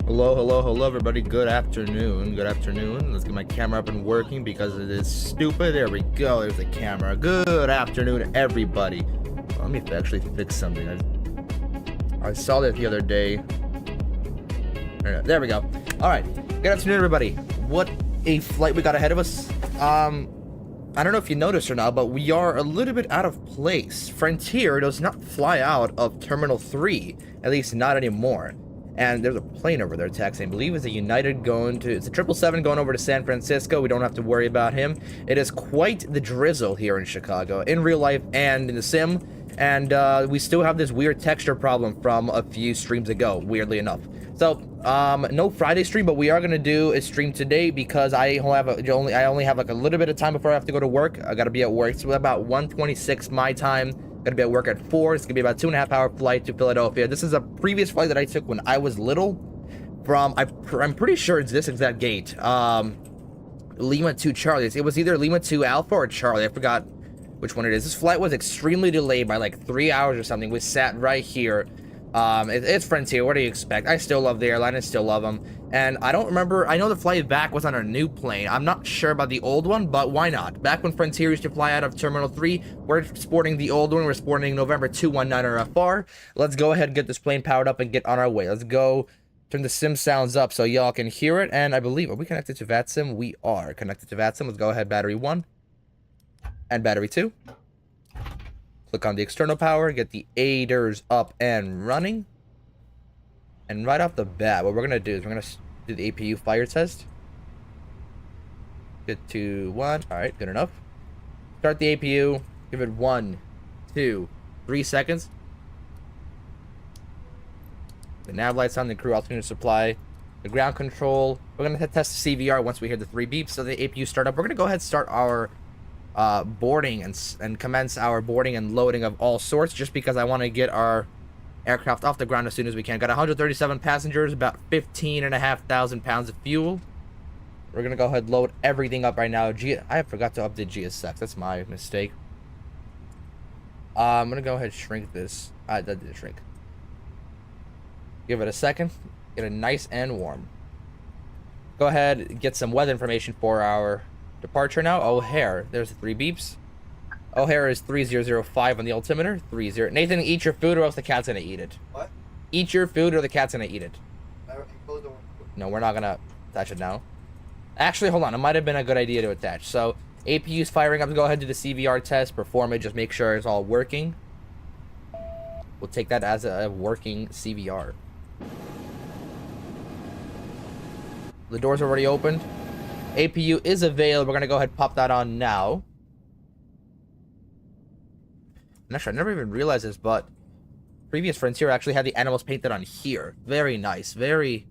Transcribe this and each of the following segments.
Hello, everybody. Good afternoon. Let's get my camera up and working because it is stupid. There we go. There's the camera. Good afternoon, everybody. Let me actually fix something. I saw that the other day. There we go. All right. Good afternoon, everybody. What a flight we got ahead of us. I don't know if you noticed or not, but we are a little bit out of place. Frontier does not fly out of Terminal 3, at least not anymore. And there's a plane over there taxiing. I believe it's a United going to, it's a 777 going over to San Francisco. We don't have to worry about him. It is quite the drizzle here in Chicago, in real life and in the sim. And we still have this weird texture problem from a few streams ago, weirdly enough. So, no Friday stream, but we are gonna do a stream today because I only have like a little bit of time before I have to go to work. I gotta be at work. So about 1:26 my time. Gonna be at work at 4. It's gonna be about 2.5 hour flight to Philadelphia. This is a previous flight that I took when I was little. From I'm pretty sure it's this exact gate. Lima to Charlie. It was either Lima to Alpha or Charlie. I forgot which one it is. This flight was extremely delayed by like 3 hours or something. We sat right here. It's Frontier. What do you expect? I still love the airline. I still love them. And I don't remember. I know the flight back was on a new plane. I'm not sure about the old one, but why not? Back when Frontier used to fly out of Terminal 3, we're sporting the old one. We're sporting November 219 RFR. Let's go ahead and get this plane powered up and get on our way. Let's go turn the sim sounds up so y'all can hear it. And I believe, are we connected to VATSIM? We are connected to VATSIM. Let's go ahead, battery 1 and battery 2. Click on the external power, get the aiders up and running. And right off the bat, what we're going to do is we're going to do the APU fire test. Get to 1. All right, good enough. Start the APU. Give it 1, 2, 3 seconds. The nav lights on, the crew alternator supply. The ground control. We're going to test the CVR once we hear the 3 beeps. So the APU start up. We're going to go ahead and start our boarding and commence our boarding and loading of all sorts, just because I want to get our aircraft off the ground as soon as we can. Got 137 passengers, about 15,500 pounds of fuel. We're gonna go ahead and load everything up right now. I forgot to update GSX. That's my mistake. I'm gonna go ahead and shrink this. That did shrink. Give it a second. Get it nice and warm. Go ahead and get some weather information for our departure now. O'Hare. There's the 3 beeps. O'Hare is 3005 on the altimeter. 30. Nathan, eat your food or else the cat's gonna eat it. What? Eat your food or the cat's gonna eat it. No, we're not gonna attach it now. Actually, hold on. It might have been a good idea to attach. So, APU's firing up. Go ahead and do the CVR test. Perform it. Just make sure it's all working. We'll take that as a working CVR. The doors are already opened. APU is available. We're gonna go ahead and pop that on now. And actually, I never even realized this, but previous Frontier actually had the animals painted on here. Very nice. Very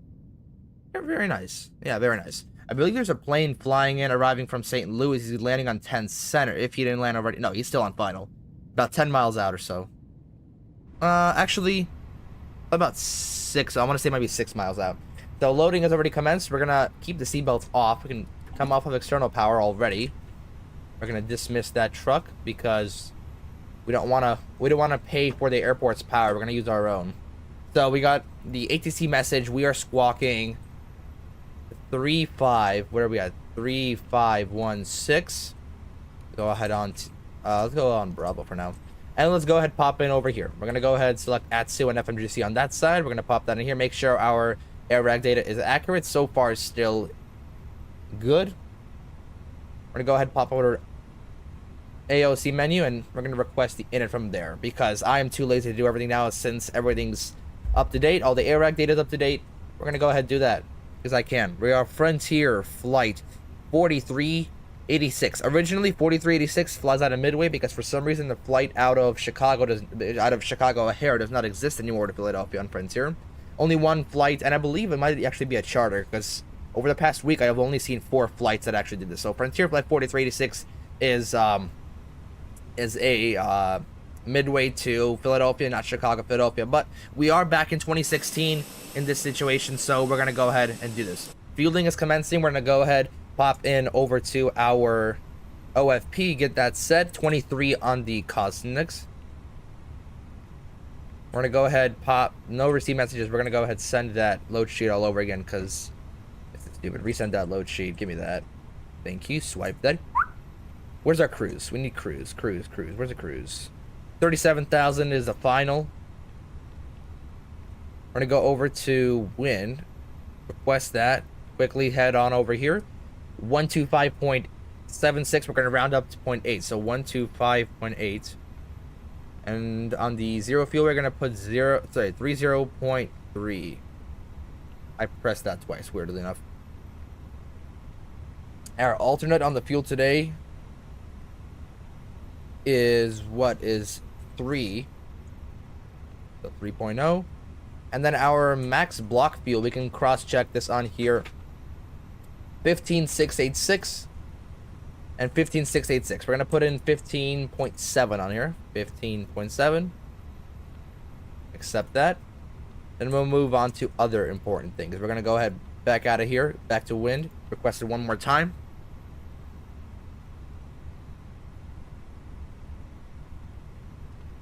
nice. Yeah, very nice. I believe there's a plane flying in, arriving from St. Louis. He's landing on 10 Center. If he didn't land already. No, he's still on final. About 10 miles out or so. Actually, about 6. I want to say maybe 6 miles out. So loading has already commenced. We're going to keep the seatbelts off. We can come off of external power already. We're going to dismiss that truck because we don't want to pay for the airport's power. We're going to use our own. So we got the ATC message. We are squawking 35. Where are we at? 3516. Go ahead on. Let's go on Bravo for now. And let's go ahead and pop in over here. We're going to go ahead and select ATSU and FMGC on that side. We're going to pop that in here. Make sure our air rag data is accurate. So far, it's still good. We're going to go ahead and pop over AOC menu, and we're going to request the init from there because I am too lazy to do everything now. Since everything's up to date, all the air rag data is up to date, we're going to go ahead and do that because I can. We are Frontier flight 4386. Originally 4386 flies out of Midway because for some reason the flight out of Chicago O'Hare does not exist anymore to Philadelphia on Frontier. Only one flight, and I believe it might actually be a charter because over the past week I have only seen 4 flights that actually did this. So Frontier flight 4386 is a Midway to Philadelphia, not Chicago, Philadelphia. But we are back in 2016 in this situation, so we're going to go ahead and do this. Fueling is commencing. We're going to go ahead, pop in over to our OFP, get that set. 23 on the Cosmetics. We're gonna go ahead, pop, no receive messages. We're gonna go ahead, send that load sheet all over again, because it's stupid. Resend that load sheet. Give me that. Thank you. Swipe that. Where's our cruise? We need cruise. Cruise. Where's the cruise? 37,000 is the final. We're gonna go over to wind. Request that. Quickly head on over here. 125.76. We're gonna round up to 0.8. So 125.8. And on the zero fuel, we're gonna put 30.3. I pressed that twice, weirdly enough. Our alternate on the fuel today is 3. So 3.0. And then our max block fuel, we can cross-check this on here. 15,686 and 15,686. We're gonna put in 15.7 on here. 15.7. Accept that. Then we'll move on to other important things. We're gonna go ahead back out of here, back to wind. Requested one more time.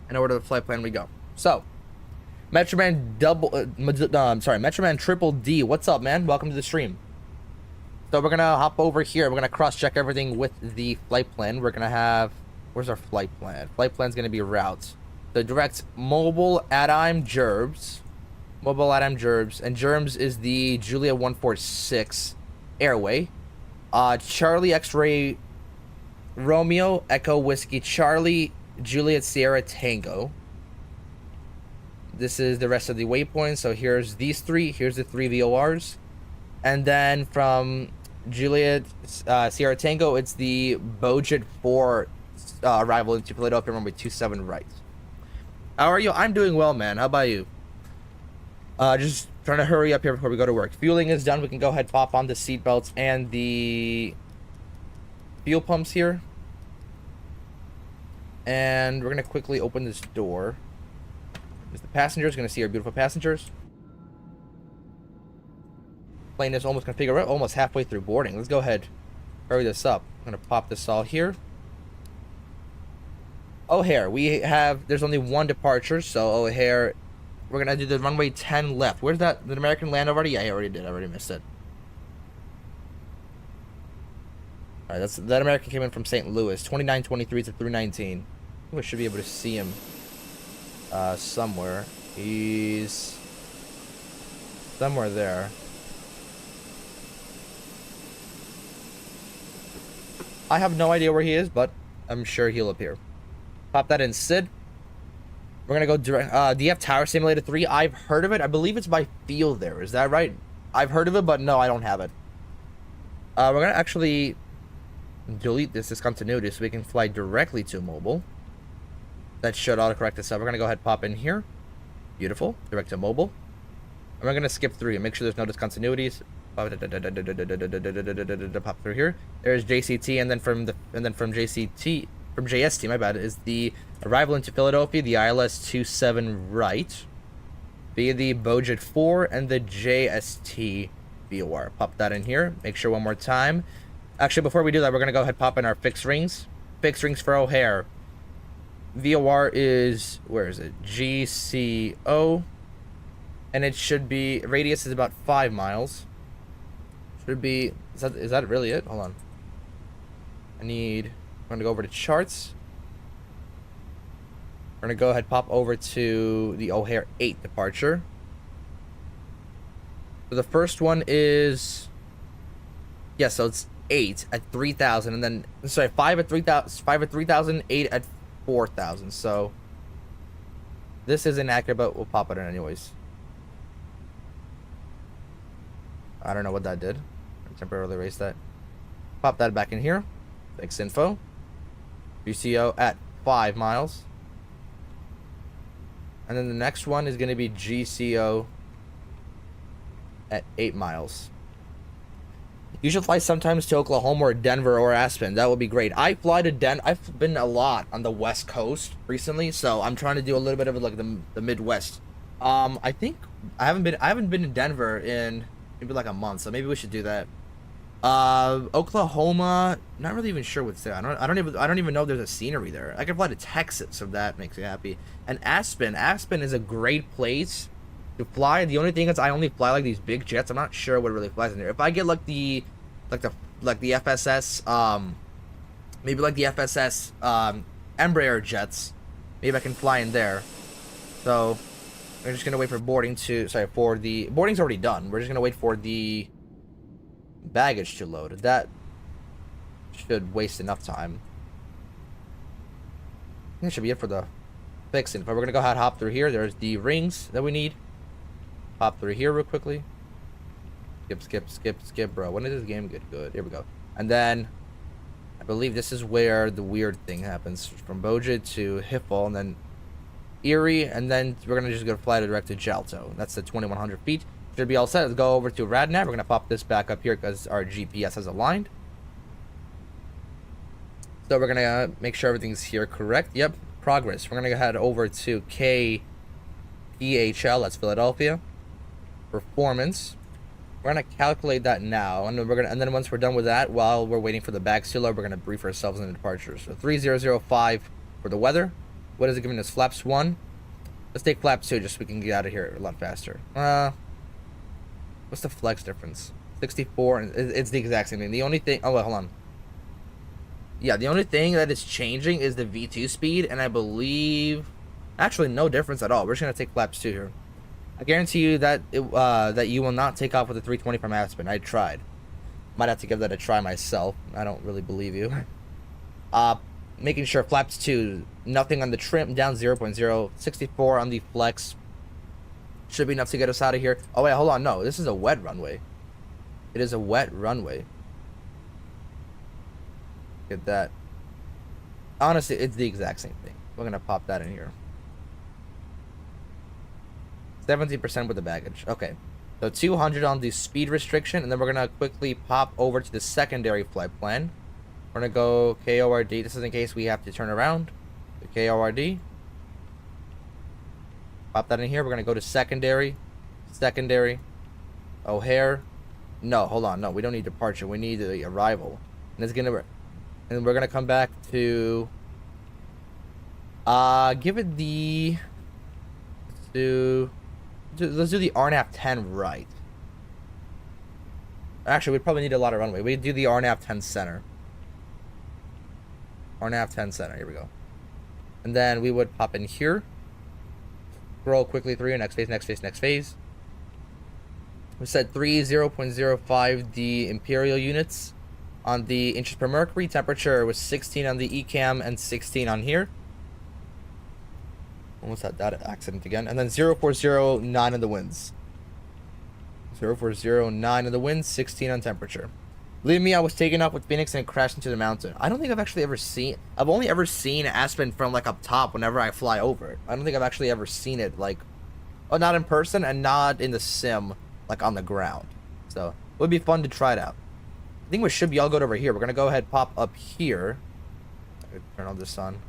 And over to the flight plan we go. So, Metroman Metroman Triple D. What's up, man? Welcome to the stream. So we're gonna hop over here. We're gonna cross-check everything with the flight plan. We're gonna have, where's our flight plan? Flight plan's gonna be routes. The direct mobile Anaheim Gerbs. Mobile Anaheim Gerbs. And Gerbs is the Julia 146 Airway. Charlie X-Ray Romeo Echo Whiskey Charlie Juliet Sierra Tango. This is the rest of the waypoints. So here's these three. Here's the 3 VORs. And then from Juliet Sierra Tango, it's the Bojet 4 arrival into Philadelphia, runway 27 right. How are you? I'm doing well, man. How about you? Just trying to hurry up here before we go to work. Fueling is done. We can go ahead, pop on the seatbelts and the fuel pumps here. And we're going to quickly open this door. There's the passengers. Going to see our beautiful passengers. Plane is almost configured. We're almost halfway through boarding. Let's go ahead, hurry this up. I'm going to pop this all here. O'Hare. There's only one departure. So O'Hare, we're going to do the runway 10 left. Where's that? Did American land already? Yeah, I already did. I already missed it. All right, that American came in from St. Louis, 2923 to 319. I think we should be able to see him somewhere. He's somewhere there. I have no idea where he is, but I'm sure he'll appear. Pop that in, Sid. We're gonna go direct. DF Tower Simulator 3. I've heard of it. I believe it's by Field there. Is that right? I've heard of it, but no, I don't have it. We're gonna actually delete this discontinuity so we can fly directly to mobile. That should autocorrect this up. We're gonna go ahead and pop in here. Beautiful. Direct to mobile. And we're gonna skip through and make sure there's no discontinuities. Pop through here. There's JCT, and then from JST, my bad, is the arrival into Philadelphia, the ILS 27 right, via the Bojet 4 and the JST VOR. Pop that in here. Make sure one more time. Actually, before we do that, we're gonna go ahead and pop in our fixed rings. Fixed rings for O'Hare. VOR is, where is it? GCO. And it should be, radius is about 5 miles. Should be, is that really it? Hold on. I'm gonna go over to charts. We're gonna go ahead, pop over to the O'Hare 8 departure. So the first one is, yeah, so it's 8 at 3,000, and then, sorry, 5 at 3,000, 8 at 4,000. So this is inaccurate, but we'll pop it in anyways. I don't know what that did. I temporarily erased that. Pop that back in here. Fix info. GCO at 5 miles. And then the next one is going to be GCO at 8 miles. You should fly sometimes to Oklahoma or Denver or Aspen. That would be great. I fly to I've been a lot on the West Coast recently, so I'm trying to do a little bit of like the Midwest. I think I haven't been in Denver in maybe like a month, so maybe we should do that. Oklahoma, not really even sure what's there. I don't even know if there's a scenery there. I can fly to Texas if that makes you happy. And Aspen is a great place to fly. The only thing is I only fly like these big jets. I'm not sure what really flies in there. If I get like the FSS, maybe like the FSS Embraer jets, maybe I can fly in there. So we're just gonna wait for boarding to for the boarding's already done. We're just gonna wait for the baggage to load. That should waste enough time. I think that should be it for the fixing. But we're gonna go ahead and hop through here. There's the rings that we need. Hop through here real quickly. Skip, bro. When is this game get good? Here we go. And then I believe this is where the weird thing happens. From Boja to Hiffle, and then Erie, and then we're gonna just go fly direct to Jalto. That's the 2,100 feet. Should be all set. Let's go over to Radnet. We're gonna pop this back up here because our GPS has aligned. So we're gonna make sure everything's here correct. Yep, progress. We're gonna head over to KPHL. That's Philadelphia. Performance. We're gonna calculate that now, and then once we're done with that, while we're waiting for the bags to load, we're gonna brief ourselves on the departure. So 3005 for the weather. What is it giving us? Flaps 1. Let's take flaps 2 just so we can get out of here a lot faster. What's the flex difference? 64, and it's the exact same thing. The only thing, oh wait, hold on. Yeah, the only thing that is changing is the V2 speed, and I believe, actually no difference at all. We're just gonna take flaps 2 here. I guarantee you that that you will not take off with a 320 from Aspen. I tried. Might have to give that a try myself. I don't really believe you. Making sure flaps 2, nothing on the trim, down 0.0, 64 on the flex. Should be enough to get us out of here. Oh wait, hold on, no, this is a wet runway. It is a wet runway. Get that. Honestly, it's the exact same thing. We're gonna pop that in here. 70% with the baggage. Okay, so 200 on the speed restriction, and then we're gonna quickly pop over to the secondary flight plan. We're gonna go KORD. This is in case we have to turn around. The KORD. Pop that in here. We're gonna go to secondary. O'Hare. No, hold on. No, we don't need departure. We need the arrival. And we're gonna come back to give it the let's do the RNAV 10 right. Actually, we probably need a lot of runway. We do the RNAV 10 center. RNAV 10 center. Here we go. And then we would pop in here. Scroll quickly through. Next phase. We said 30.05 the imperial units on the inches per mercury. Temperature was 16 on the ECAM and 16 on here. Almost had that accident again. And then 0409 on the winds. 0409 on the winds, 16 on temperature. Believe me, I was taken up with Phoenix and it crashed into the mountain. I don't think I've actually ever seen... I've only ever seen Aspen from, like, up top whenever I fly over it. I don't think I've actually ever seen it, like... Oh, not in person and not in the sim, like, on the ground. So, it would be fun to try it out. I think we should be all good over here. We're gonna go ahead and pop up here. Turn on the sun.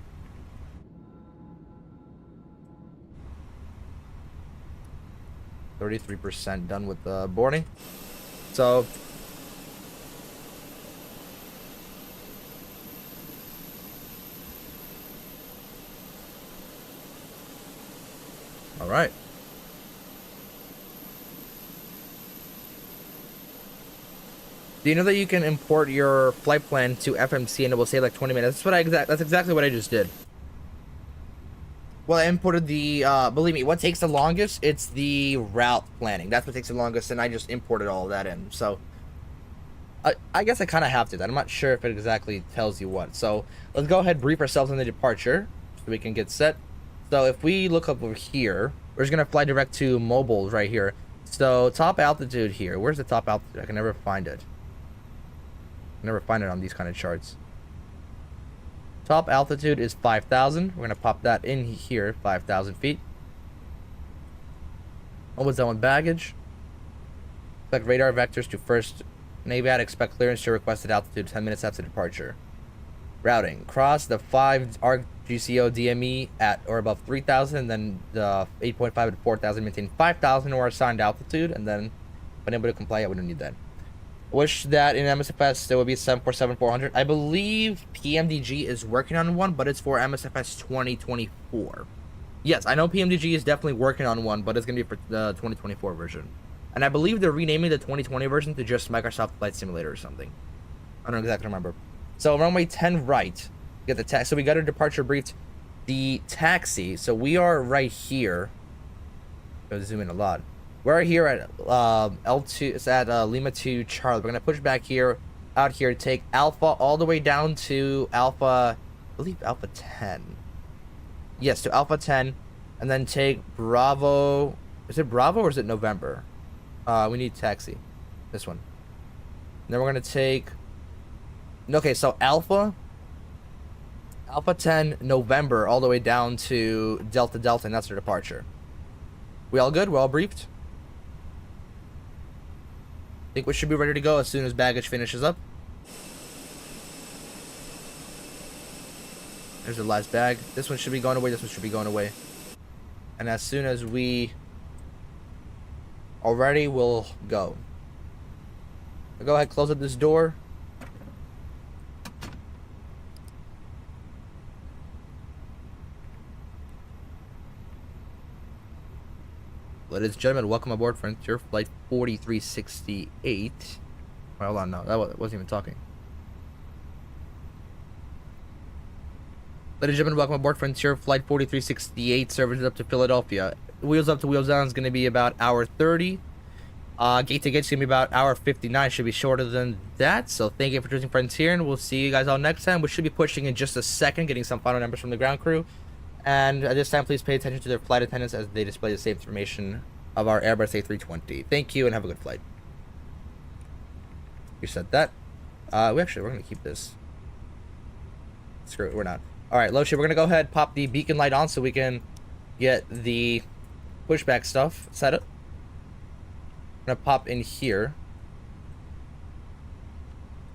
%, done with the boarding. So... Alright. Do you know that you can import your flight plan to FMC and it will save like 20 minutes? That's exactly what I just did. Well, I imported the, believe me, what takes the longest? It's the route planning. That's what takes the longest, and I just imported all of that in. So, I guess I kind of have to. I'm not sure if it exactly tells you what. So, let's go ahead and brief ourselves on the departure so we can get set. So if we look up over here, we're just gonna fly direct to mobile right here. So top altitude here. Where's the top altitude? I can never find it. Never find it on these kind of charts. Top altitude is 5,000. We're gonna pop that in here, 5,000 feet. Almost done with baggage. Expect radar vectors to first NAVAD. Expect clearance to requested altitude 10 minutes after departure. Routing. Cross the 5 ARC-GCO DME at or above 3,000, and then the 8.5 at 4,000. Maintain 5,000 or assigned altitude, and then when able to comply, we don't need that. Wish that in MSFS there would be 747-400. I believe PMDG is working on one, but it's for MSFS 2024. Yes, I know PMDG is definitely working on one, but it's going to be for the 2024 version. And I believe they're renaming the 2020 version to just Microsoft Flight Simulator or something. I don't exactly remember. So runway 10 right. Get the taxi. So we got our departure briefed. The taxi. So we are right here. I'm gonna zoom in a lot. We're here at L2. It's at Lima 2 Charlie. We're gonna push back here, out here, take Alpha all the way down to Alpha. I believe Alpha 10. Yes, to Alpha 10, and then take Bravo. Is it Bravo or is it November? We need taxi. This one. And then we're gonna take. Okay, so Alpha 10 November all the way down to Delta Delta, and that's our departure. We all good? We're all briefed? I think we should be ready to go as soon as baggage finishes up. There's the last bag. This one should be going away. This one should be going away. And as soon as we are ready, we'll go. So go ahead, close up this door. Ladies and gentlemen, welcome aboard Frontier Flight 4368. Well, hold on, no, that wasn't even talking. Ladies and gentlemen, welcome aboard Frontier Flight 4368, services up to Philadelphia. Wheels up to wheels down is going to be about hour 30. Gate to gate is going to be about hour 59, should be shorter than that. So thank you for choosing Frontier, and we'll see you guys all next time. We should be pushing in just a second, getting some final numbers from the ground crew. And at this time, please pay attention to their flight attendants as they display the safe information of our Airbus A320. Thank you and have a good flight. You said that. We're going to keep this. Screw it, we're not. Alright, low ship, we're going to go ahead, pop the beacon light on so we can get the pushback stuff set up. I'm going to pop in here.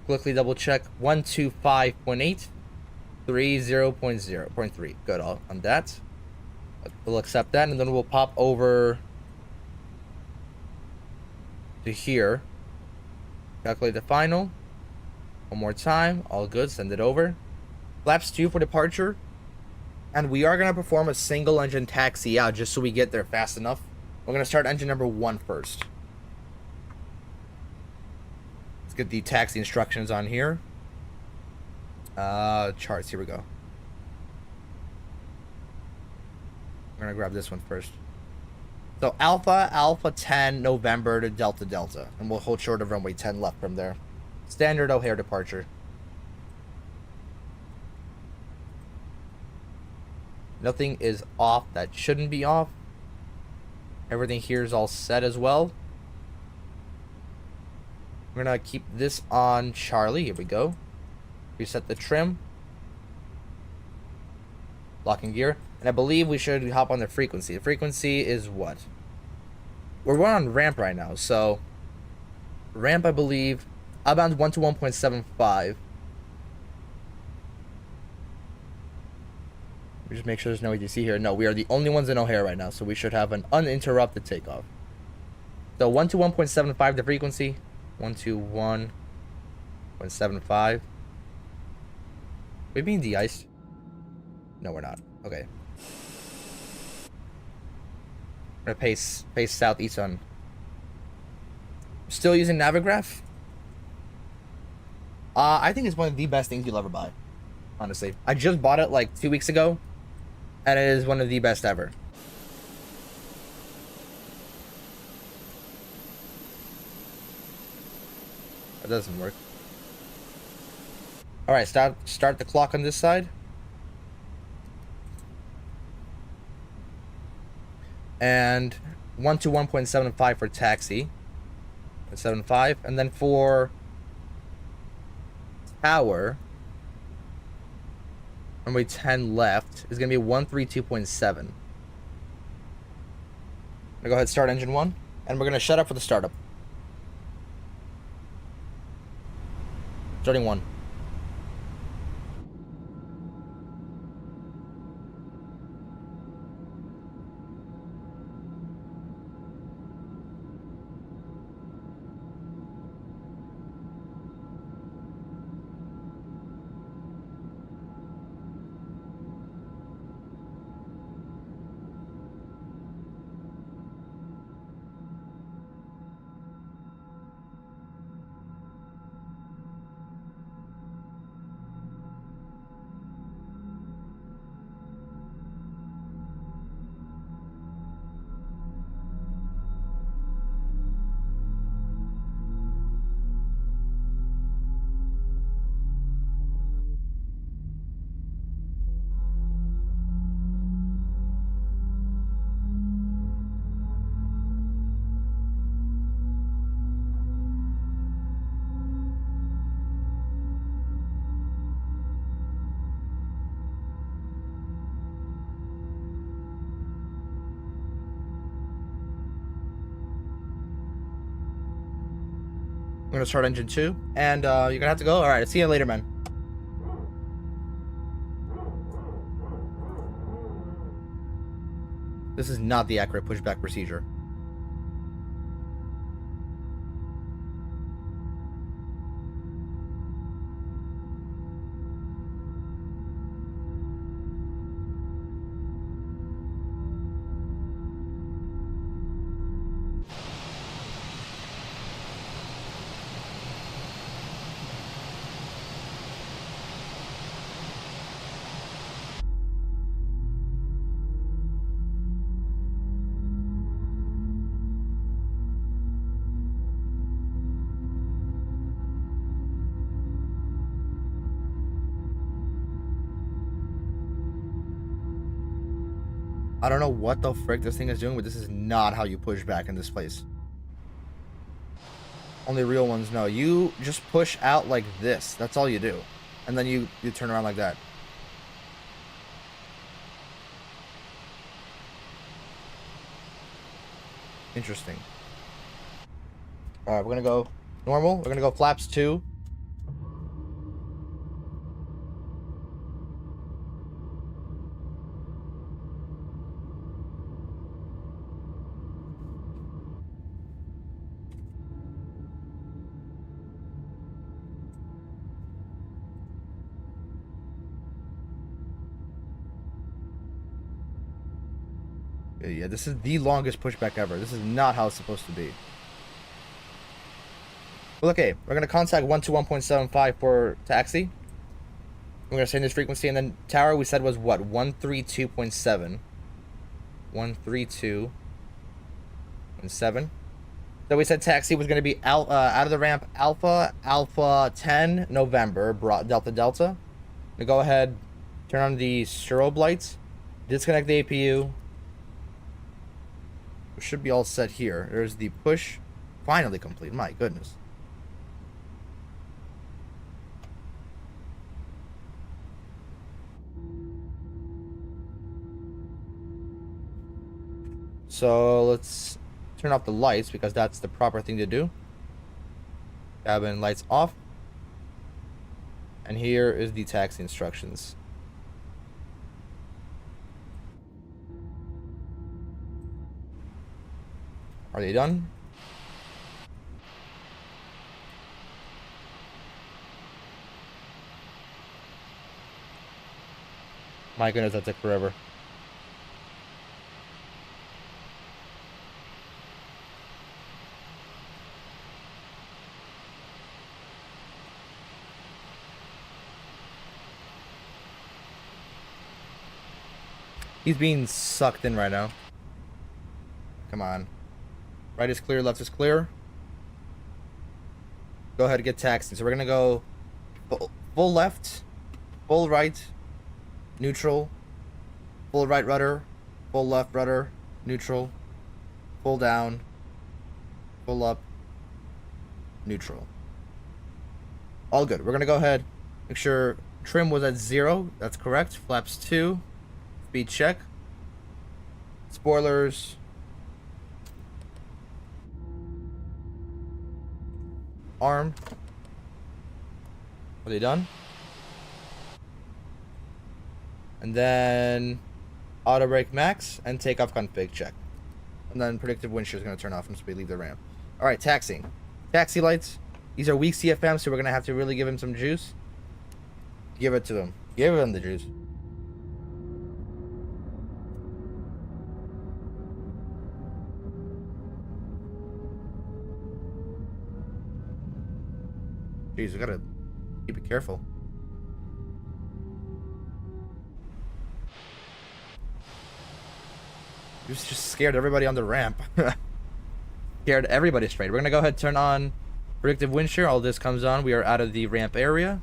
Quickly double check 125.8. 30.0.3. Good on that. We'll accept that, and then we'll pop over to here. Calculate the final. One more time. All good. Send it over. Flaps 2 for departure. And we are going to perform a single engine taxi out just so we get there fast enough. We're going to start engine number 1 first. Let's get the taxi instructions on here. Charts, here we go. I'm gonna grab this one first. So Alpha 10 November to Delta Delta, and we'll hold short of runway 10 left from there. Standard O'Hare departure. Nothing is off that shouldn't be off. Everything here is all set as well. We're gonna keep this on Charlie. Here we go. Reset the trim. Locking gear. And I believe we should hop on the frequency. The frequency is what? We're on ramp right now, so ramp, I believe, outbound 1 to 1.75. We just make sure there's no ATC here. No, we are the only ones in O'Hare right now, so we should have an uninterrupted takeoff. So 1 to 1.75 the frequency. 1 to 1.75. We being de-iced? No, we're not. Okay. We're gonna pace southeast on. Still using Navigraph? I think it's one of the best things you'll ever buy. Honestly. I just bought it like 2 weeks ago. And it is one of the best ever. That doesn't work. Alright, start the clock on this side. And 1 to 1.75 for taxi. 0.75. And then for tower, runway 10 left is going to be 132.7. I'm going to go ahead and start engine 1. And we're going to shut up for the startup. Starting 1. I'm gonna start engine 2, and you're gonna have to go. All right, see you later, man. This is not the accurate pushback procedure. I don't know what the frick this thing is doing, but this is not how you push back in this place. Only real ones know. You just push out like this. That's all you do. And then you turn around like that. Interesting. Alright, we're gonna go normal. We're gonna go flaps 2. Yeah, this is the longest pushback ever. This is not how it's supposed to be. Well, okay, we're going to contact 121.75 for taxi. We're going to send this frequency, and then tower we said was what? 132.7. 132.7. So we said taxi was going to be out of the ramp Alpha 10 November, Delta Delta. We go ahead, turn on the strobe lights, disconnect the APU. We should be all set here. There's the push, finally complete. My goodness. So let's turn off the lights because that's the proper thing to do. Cabin lights off. And here is the taxi instructions. Are they done? My goodness, that took forever. He's being sucked in right now. Come on. Right is clear, left is clear. Go ahead and get taxi. So we're gonna go full left, full right, neutral, full right rudder, full left rudder, neutral, full down, full up, neutral. All good. We're gonna go ahead, make sure trim was at 0. That's correct. Flaps 2, speed check, spoilers. Arm. Are they done? And then auto brake max and takeoff config check. And then predictive wind shear is going to turn off once we leave the ramp. Alright, taxiing. Taxi lights. These are weak CFM, so we're going to have to really give him some juice. Give it to him. Give him the juice. Jeez, we gotta keep it careful. Just scared everybody on the ramp. Scared everybody straight. We're gonna go ahead and turn on predictive wind shear. All this comes on. We are out of the ramp area.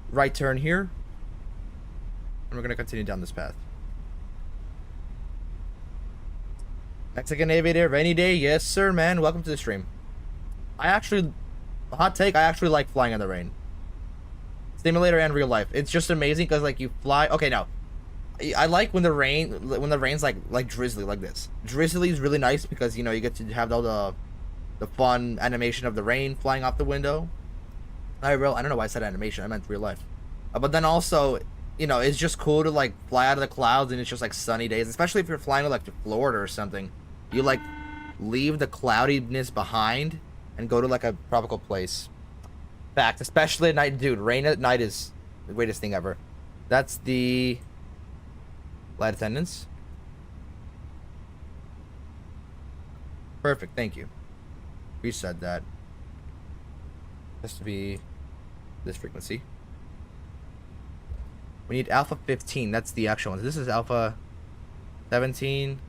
Right turn here. And we're gonna continue down this path. Mexican Aviator, rainy day. Yes, sir, man. Welcome to the stream. Hot take, I actually like flying in the rain. Simulator and real life. It's just amazing because, like, you fly. Okay, now, I like when the rain's like drizzly like this. Drizzly is really nice because you know you get to have all the fun animation of the rain flying off the window. I don't know why I said animation. I meant real life. But then also, you know, it's just cool to like fly out of the clouds and it's just like sunny days, especially if you're flying to like to Florida or something. You like leave the cloudiness behind and go to like a tropical place. Fact, especially at night, dude. Rain at night is the greatest thing ever. That's the flight attendants. Perfect, thank you. Reset that. Has to be this frequency. We need alpha 15. That's the actual one. This is alpha 17.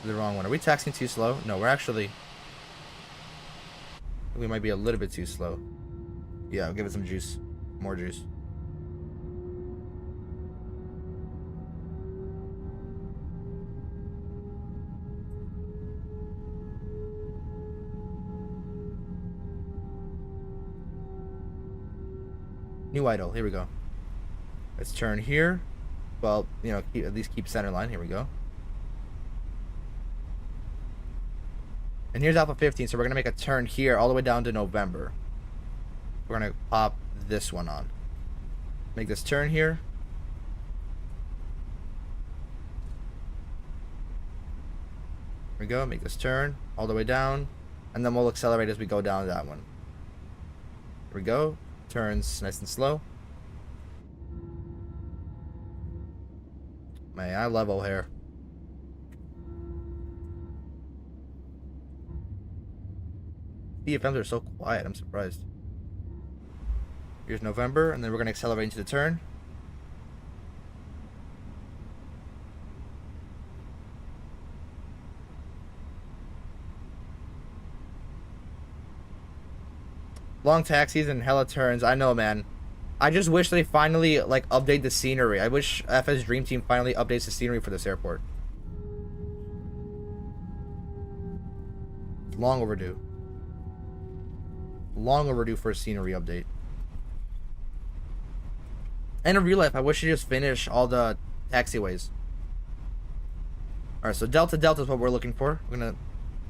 The wrong one. Are we taxiing too slow? No, we're actually. We might be a little bit too slow. Yeah, I'll give it some juice. More juice. New idle. Here we go. Let's turn here. Well, you know, at least keep center line. Here we go. And here's alpha 15. So we're gonna make a turn here all the way down to November. We're gonna pop this one on. Make this turn here. Here we go. Make this turn all the way down, and then we'll accelerate as we go down that one. Here we go. Turns nice and slow. Man, I love O'Hare. DFMs are so quiet, I'm surprised. Here's November, and then we're going to accelerate into the turn. Long taxis and hella turns. I know, man. I just wish they finally like update the scenery. I wish FS Dream Team finally updates the scenery for this airport. Long overdue. Long overdue for a scenery update. And in real life, I wish you just finish all the taxiways. Alright, so Delta is what we're looking for. We're gonna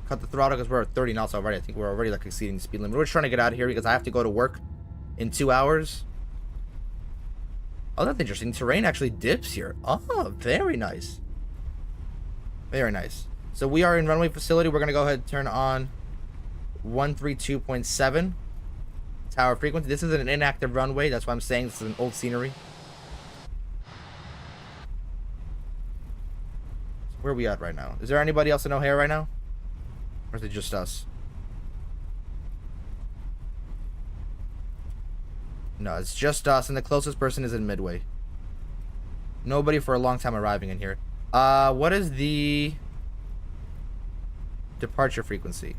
cut the throttle because we're at 30 knots already. I think we're already like exceeding the speed limit. We're just trying to get out of here because I have to go to work in 2 hours. Oh, that's interesting. Terrain actually dips here. Oh, very nice. Very nice. So we are in runway facility. We're gonna go ahead and turn on 132.7 tower frequency. This is an inactive runway. That's why I'm saying this is an old scenery. So where are we at right now? Is there anybody else in O'Hare right now? Or is it just us? No, it's just us, and the closest person is in Midway. Nobody for a long time arriving in here. What is the departure frequency?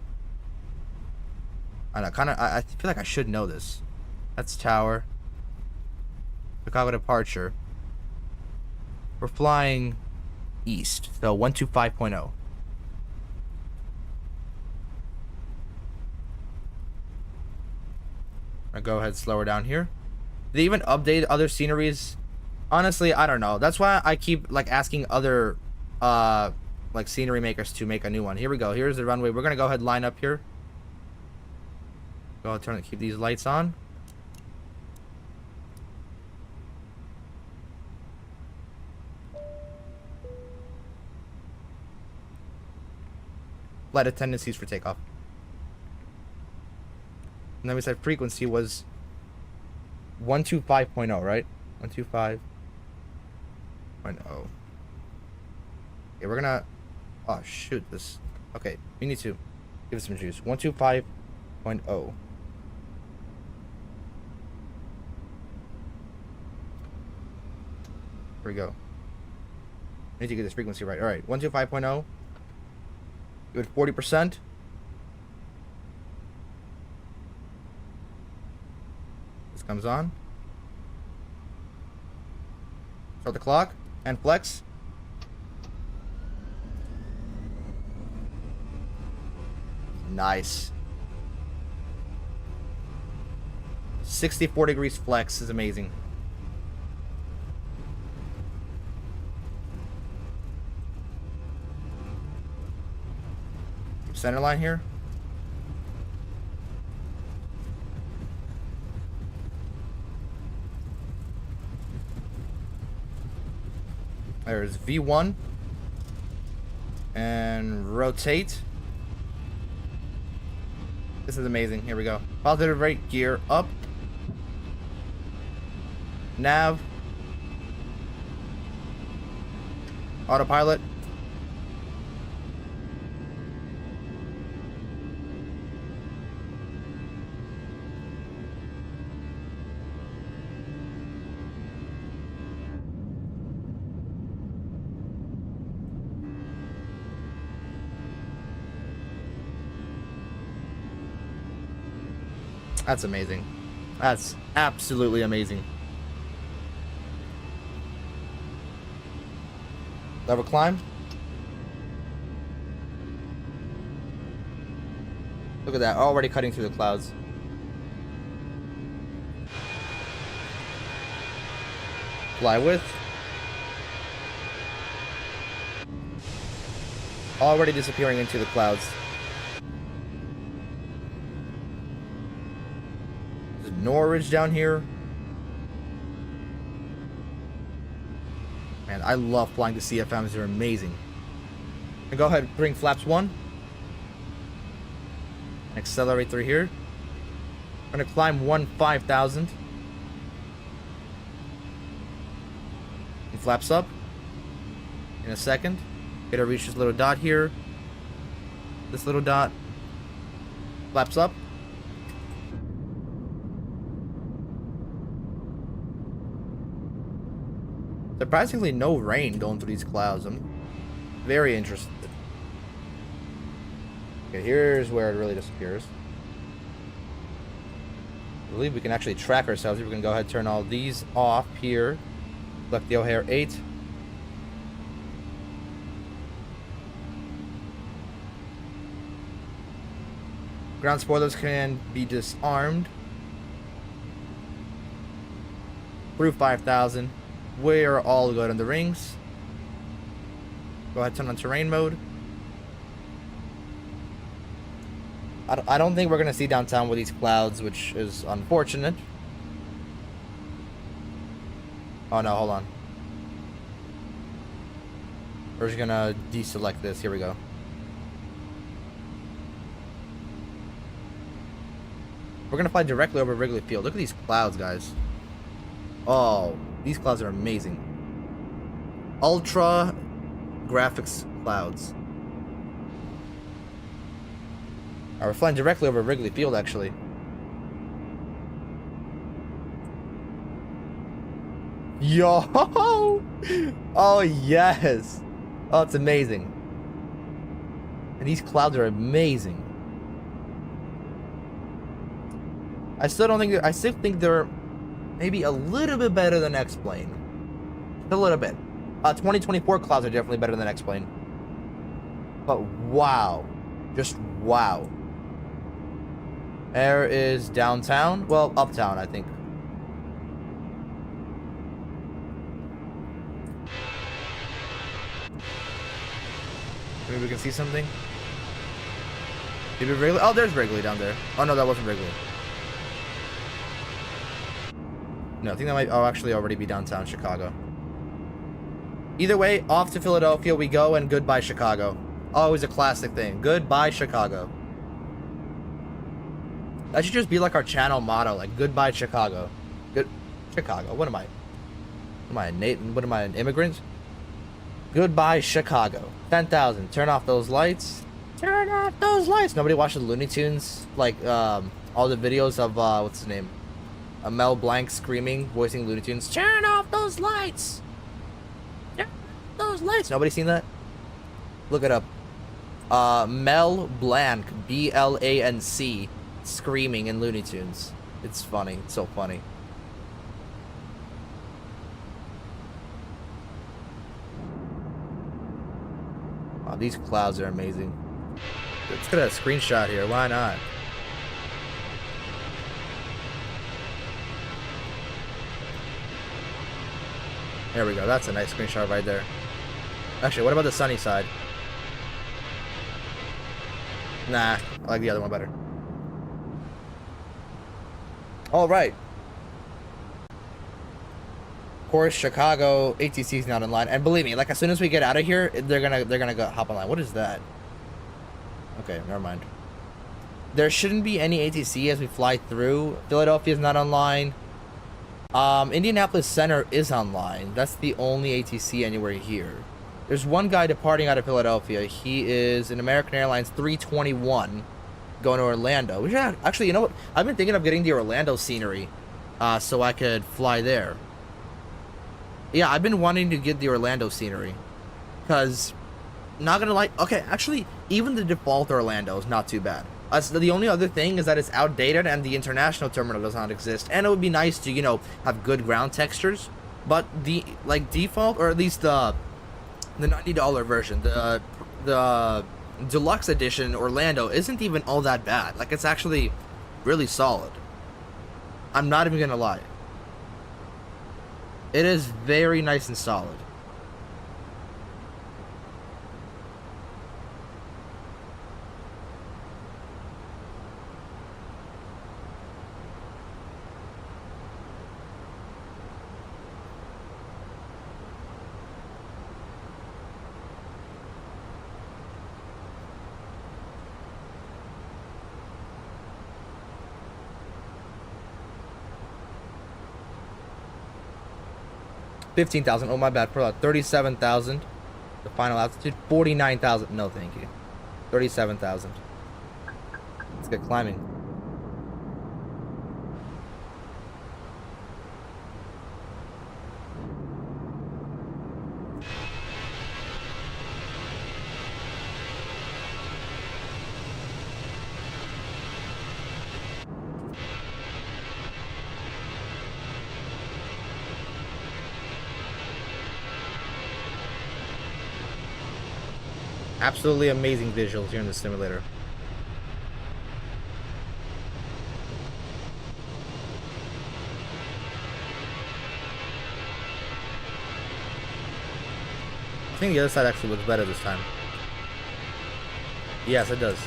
I know, I feel like I should know this. That's tower. Chicago departure. We're flying east, so 125.0. I'll go ahead and slow her down here. They even update other sceneries. Honestly, I don't know. That's why I keep like asking other like scenery makers to make a new one. Here we go. Here's the runway. We're gonna go ahead and line up here. Go ahead, turn it, keep these lights on. Flight attendancies for takeoff. And then we said frequency was 125.0, right? 125.0. Okay, we're gonna. Oh shoot! This. Okay, we need to give it some juice. 125.0. Here we go. I need to get this frequency right. All right, 125.0. Good, 40%. This comes on. Start the clock and flex. Nice. 64 degrees flex is amazing. center line here. There's V1. And rotate. This is amazing. Here we go. Positive rate, gear up. Nav. Autopilot. That's amazing. That's absolutely amazing. Level climb. Look at that, already cutting through the clouds. Fly with. Already disappearing into the clouds. There's Norwich down here. Man, I love flying the CFMs, they're amazing. And go ahead, bring flaps 1. Accelerate through here. I'm gonna climb 5,000. And flaps up. In a second. Gonna reach this little dot here. This little dot. Flaps up. Surprisingly, no rain going through these clouds. I'm very interested. Okay, here's where it really disappears. I believe we can actually track ourselves. We're going to go ahead and turn all these off here. Select the O'Hare 8. Ground spoilers can be disarmed. Through 5,000. We're all good on the rings. Go ahead and turn on terrain mode. I don't think we're going to see downtown with these clouds, which is unfortunate. Oh no, hold on. We're just going to deselect this. Here we go. We're going to fly directly over Wrigley Field. Look at these clouds, guys. Oh, these clouds are amazing. Ultra graphics clouds. We're flying directly over Wrigley Field, actually. Yo! Oh, yes! Oh, it's amazing. And these clouds are amazing. I still think they're maybe a little bit better than X-Plane. A little bit. 2024 clouds are definitely better than X-Plane. But wow. Just wow. There is downtown. Well, uptown, I think. Maybe we can see something. Maybe Wrigley. Oh, there's Wrigley down there. Oh, no, that wasn't Wrigley. No, I think that might actually already be downtown Chicago. Either way, off to Philadelphia we go, and goodbye Chicago. Always a classic thing. Goodbye Chicago. That should just be like our channel motto, like goodbye Chicago. Good Chicago. What am I? What am I, an immigrant? Goodbye Chicago. 10,000. Turn off those lights. Turn off those lights. Nobody watched the Looney Tunes, like all the videos of what's his name? Mel Blanc screaming, voicing Looney Tunes. Turn off those lights. Turn off those lights. Nobody seen that? Look it up. Mel Blanc, B-L-A-N-C, screaming in Looney Tunes. It's funny. It's so funny. Wow, these clouds are amazing. Let's get a screenshot here. Why not? There we go. That's a nice screenshot right there. Actually, what about the sunny side? Nah, I like the other one better. All right. Of course, Chicago ATC is not online, and believe me, like as soon as we get out of here, they're gonna go hop online. What is that? Okay, never mind. There shouldn't be any ATC as we fly through. Philadelphia is not online. Indianapolis Center is online. That's the only ATC anywhere here. There's one guy departing out of Philadelphia. He is an American Airlines 321 going to Orlando. We should actually, you know what? I've been thinking of getting the Orlando scenery so I could fly there. Yeah, I've been wanting to get the Orlando scenery because, not gonna lie, okay, actually, even the default Orlando is not too bad. The only other thing is that it's outdated and the international terminal does not exist. And it would be nice to, you know, have good ground textures. But the, like, default, or at least the $90 version, the deluxe edition Orlando isn't even all that bad. Like, it's actually really solid. I'm not even gonna lie. It is very nice and solid. $15,000. Oh, my bad. 37,000. The final altitude. 49,000. No, thank you. 37,000. Let's get climbing. Absolutely amazing visuals here in the simulator. I think the other side actually looks better this time. Yes, it does.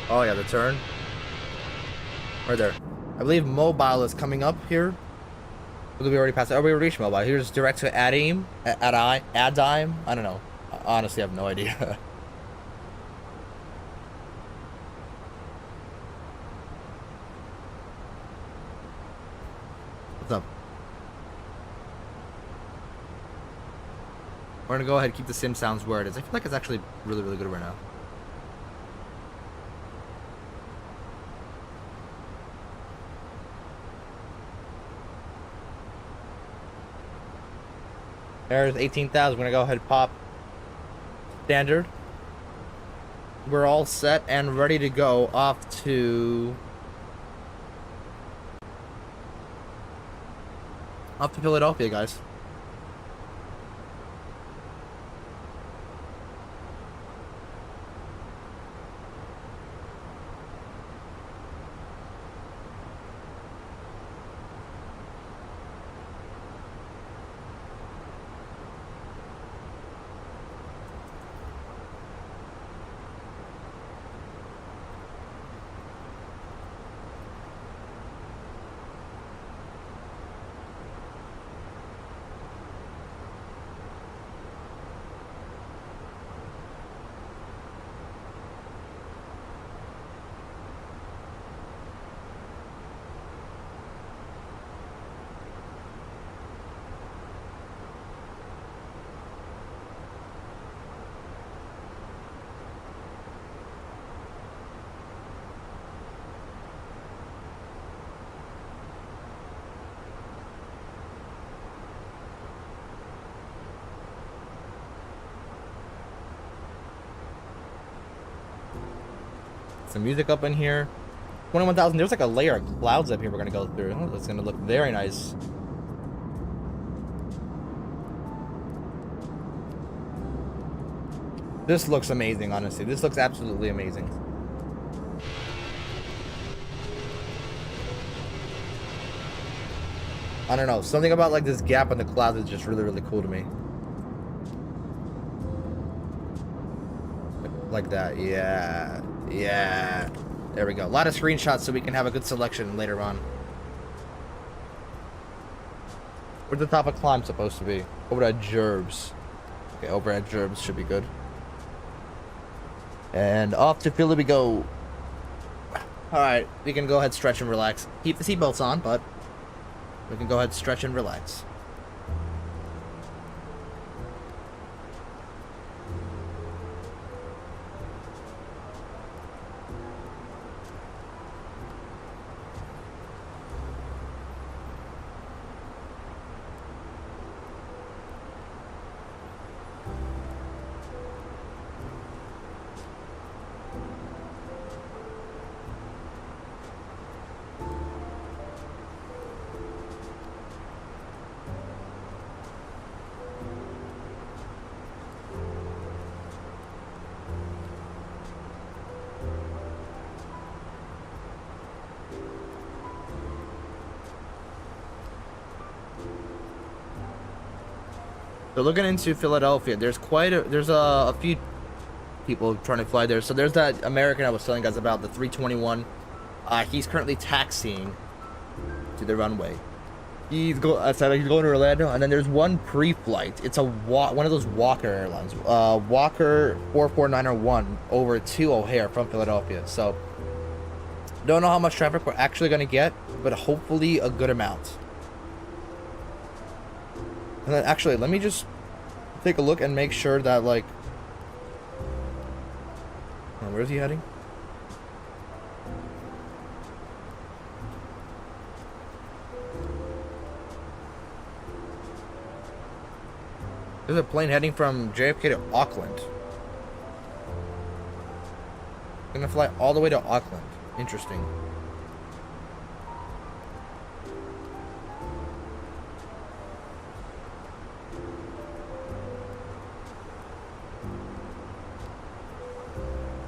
Oh yeah, the turn. Right there. I believe mobile is coming up here. Or did we already pass it? Oh, we reached mobile. Here's direct to ADDONS. ADDONS. I don't know. I honestly have no idea. What's up? We're gonna go ahead and keep the sim sounds where it is. I feel like it's actually really, really good right now. There's 18,000. We're gonna go ahead and pop standard. We're all set and ready to go off to Philadelphia, guys. Some music up in here. 21,000. There's like a layer of clouds up here we're gonna go through. Oh, that's gonna look very nice. This looks amazing, honestly. This looks absolutely amazing. I don't know. Something about like this gap in the clouds is just really, really cool to me. Like that. Yeah. Yeah. There we go. A lot of screenshots so we can have a good selection later on. Where's the top of climb supposed to be? Over at Gerbs. Okay, over at Gerbs should be good. And off to Philly we go. Alright, we can go ahead, stretch and relax. Keep the seatbelts on, but we can go ahead, stretch and relax. So looking into Philadelphia, there's a few people trying to fly there. So there's that American I was telling you guys about, the 321. He's currently taxiing to the runway. He's going to Orlando, and then there's one pre-flight. It's one of those Walker Airlines, Walker 44901 over to O'Hare from Philadelphia. So don't know how much traffic we're actually going to get, but hopefully a good amount. And then actually, let me just take a look and make sure that, like, where's he heading? There's a plane heading from JFK to Auckland. Gonna fly all the way to Auckland. Interesting.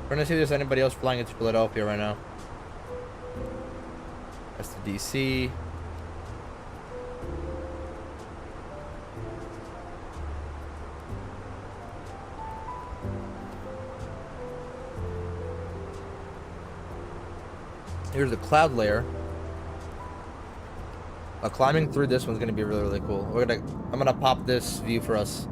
We're gonna see if there's anybody else flying into Philadelphia right now. That's the DC. Here's the cloud layer. Climbing through this one's gonna be really, really cool. I'm gonna pop this view for us.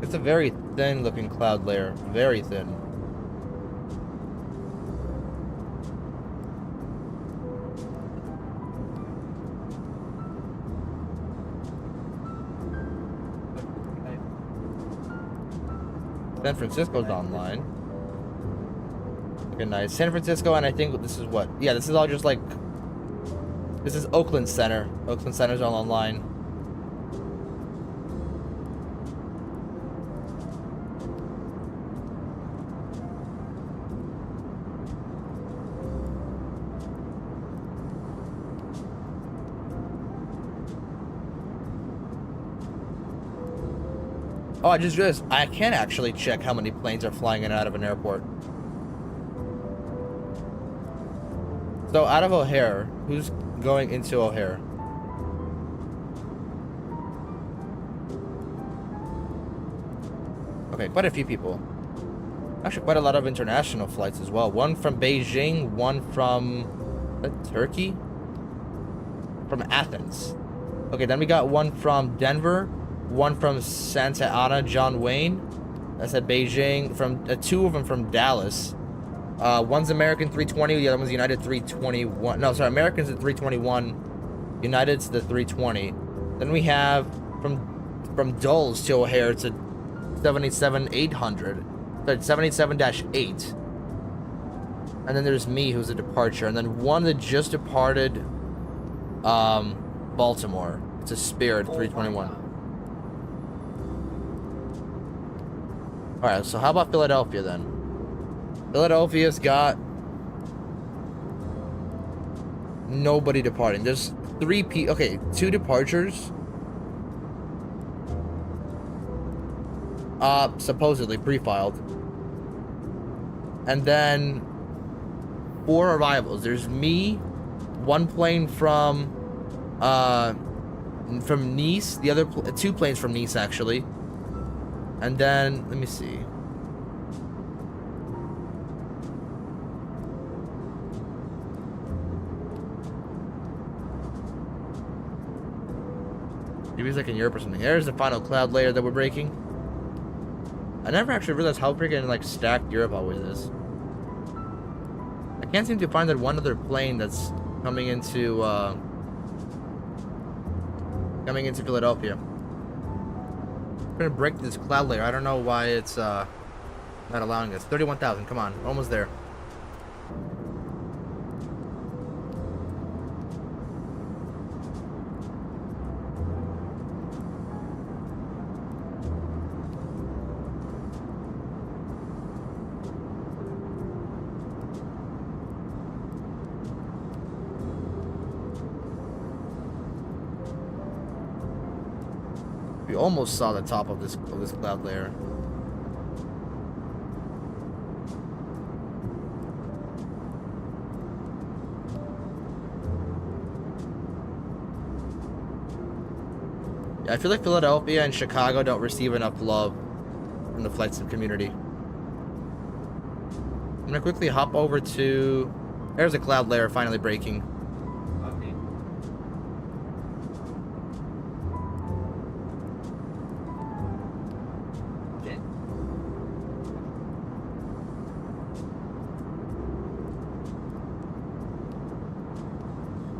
It's a very thin looking cloud layer, very thin. San Francisco's online. Good night. San Francisco, and I think this is what? Yeah, this is all just like... This is Oakland Center. Oakland Center's all online. Oh, I just realized I can actually check how many planes are flying in and out of an airport. So out of O'Hare, who's going into O'Hare? Okay, quite a few people. Actually, quite a lot of international flights as well. One from Beijing, one from Turkey? From Athens. Okay, then we got one from Denver. One from Santa Ana, John Wayne. That's at Beijing. From two of them from Dallas. One's American 320, the other one's United 321. No, sorry, American's at 321. United's the 320. Then we have from Dulles to O'Hare, it's a 787-800. 787-8. And then there's me, who's a departure. And then one that just departed Baltimore. It's a Spirit 321. Alright, so how about Philadelphia then? Philadelphia's got nobody departing. There's 2 departures. Supposedly pre-filed. And then 4 arrivals. There's me, 1 plane from Nice, the other 2 planes from Nice actually. And then let me see. Maybe it's like in Europe or something. There's the final cloud layer that we're breaking. I never actually realized how freaking like stacked Europe always is. I can't seem to find that one other plane that's coming into Philadelphia. I'm gonna break this cloud layer. I don't know why it's not allowing us. 31,000. Come on, almost there. We almost saw the top of this cloud layer. Yeah, I feel like Philadelphia and Chicago don't receive enough love from the flight sim community. I'm gonna quickly hop over to... There's a cloud layer finally breaking.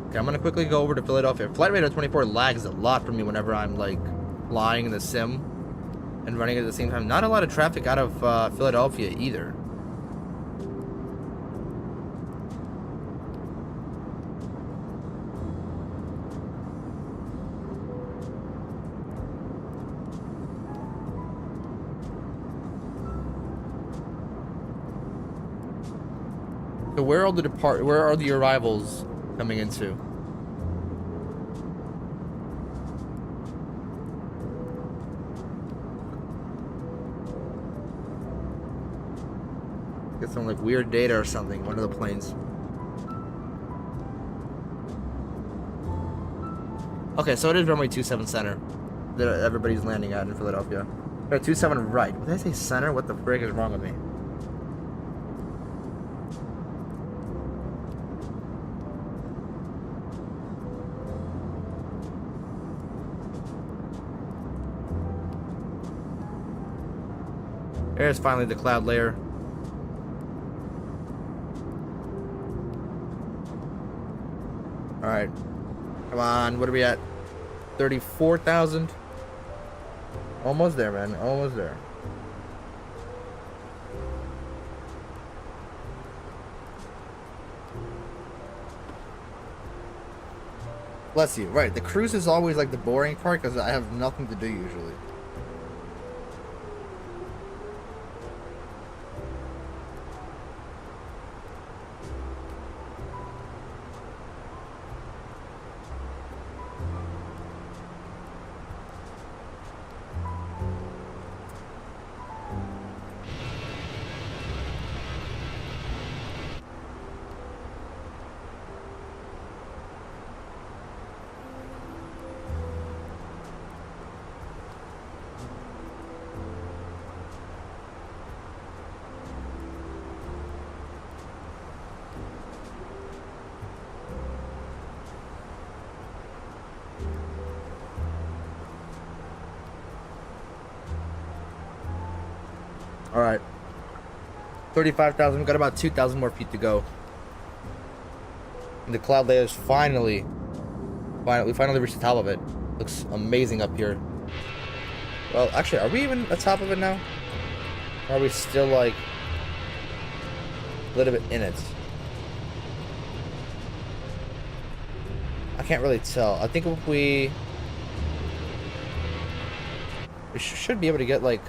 I'm gonna quickly go over to Philadelphia. Flight radar 24 lags a lot for me whenever I'm like flying in the sim and running at the same time. Not a lot of traffic out of Philadelphia either. So where are the arrivals coming into? Get some like weird data or something. One of the planes. Okay, so it is runway 27 center that everybody's landing at in Philadelphia. Or 27 right. What did I say, center? What the frick is wrong with me? There's finally the cloud layer. Alright. Come on, what are we at? 34,000? Almost there, man. Almost there. Bless you. Right, the cruise is always like the boring part because I have nothing to do usually. Alright. 35,000. We've got about 2,000 more feet to go. And the cloud layer is finally we finally reached the top of it. Looks amazing up here. Well, actually, are we even at the top of it now? Or are we still like a little bit in it? I can't really tell. I think if we should be able to get like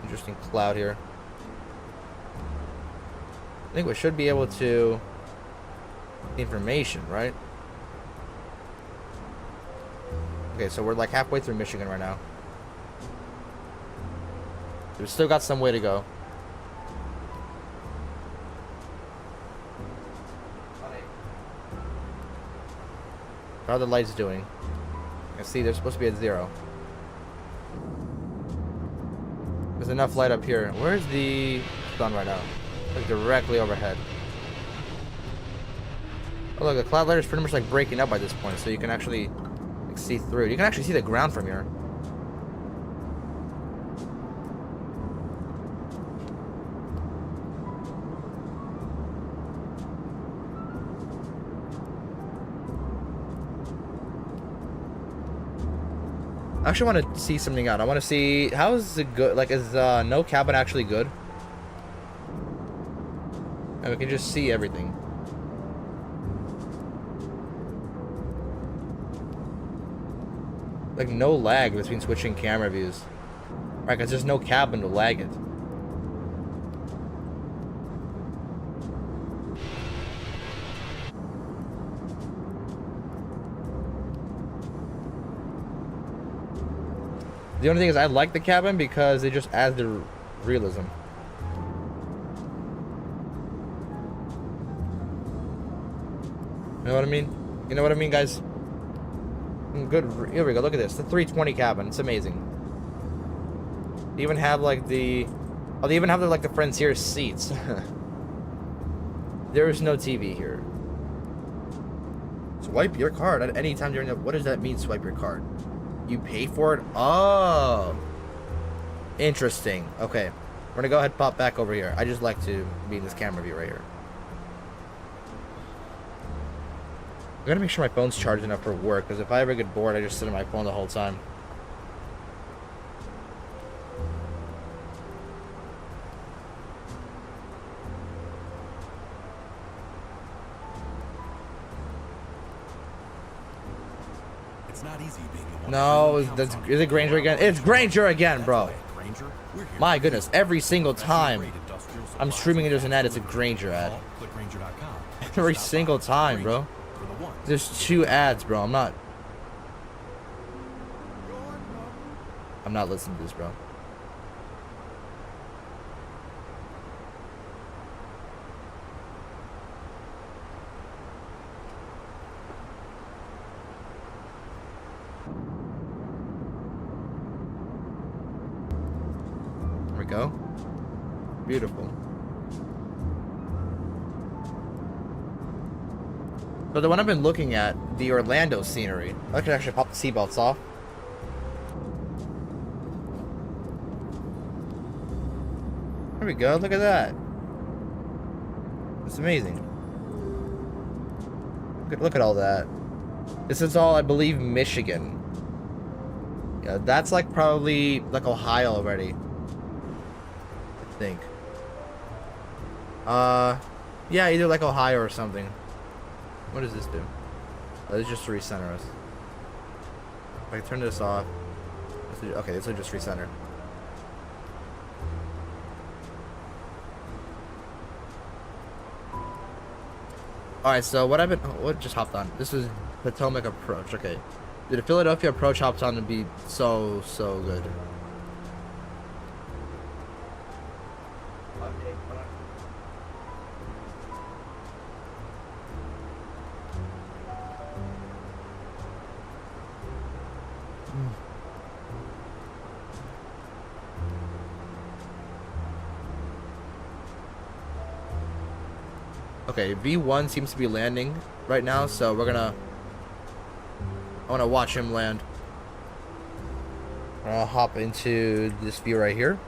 interesting cloud here. I think we should be able to information, right? Okay, so we're like halfway through Michigan right now. We've still got some way to go. How are the lights doing? I see they're supposed to be at 0. There's enough light up here. Where's the sun right now? Like directly overhead. Oh look, the cloud layer is pretty much like breaking up by this point, so you can actually like, see through. You can actually see the ground from here. I actually want to see something out. I want to see how is it good. Like, is no cabin actually good? And we can just see everything. Like no lag between switching camera views. Right, because there's no cabin to lag it. The only thing is I like the cabin because it just adds the realism. You know what I mean? You know what I mean, guys? Good. Here we go. Look at this. The 320 cabin. It's amazing. They even have like the... Oh, they even have like the Frontier seats. There is no TV here. Swipe your card at any time during the... What does that mean, swipe your card? You pay for it? Oh. Interesting. Okay. We're going to go ahead and pop back over here. I just like to be in this camera view right here. I gotta make sure my phone's charged enough for work, because if I ever get bored, I just sit on my phone the whole time. It's not easy being the one. No, is it Granger again? It's Granger again, bro. My goodness, every single time I'm streaming and there's an ad, it's a Granger ad. Every single time, bro. There's 2 ads, bro. I'm not listening to this, bro. There we go. Beautiful. So the one I've been looking at, the Orlando scenery. I can actually pop the seatbelts off. There we go, look at that. It's amazing. Look at all that. This is all, I believe, Michigan. Yeah, that's like probably like Ohio already. I think. Yeah, either like Ohio or something. What does this do? Oh, this is just to recenter us. If I turn this off. Okay, this will just recenter. Alright, so what I've been... what just hopped on? This is Potomac Approach. Okay. Dude, the Philadelphia Approach hopped on to be so good. Okay, V1 seems to be landing right now, so we're gonna... I wanna watch him land. I'll hop into this view right here.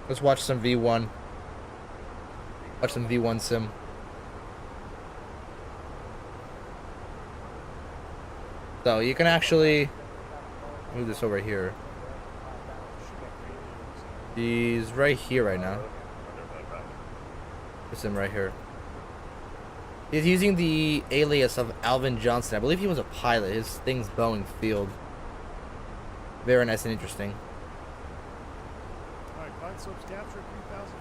Let's watch some V1. Watch some V1 sim. So you can actually move this over here. He's right here right now. This him right here. He's using the alias of Alvin Johnson. I believe he was a pilot. His thing's Boeing Field. Very nice and interesting. Alright, glide slopes capture 3,000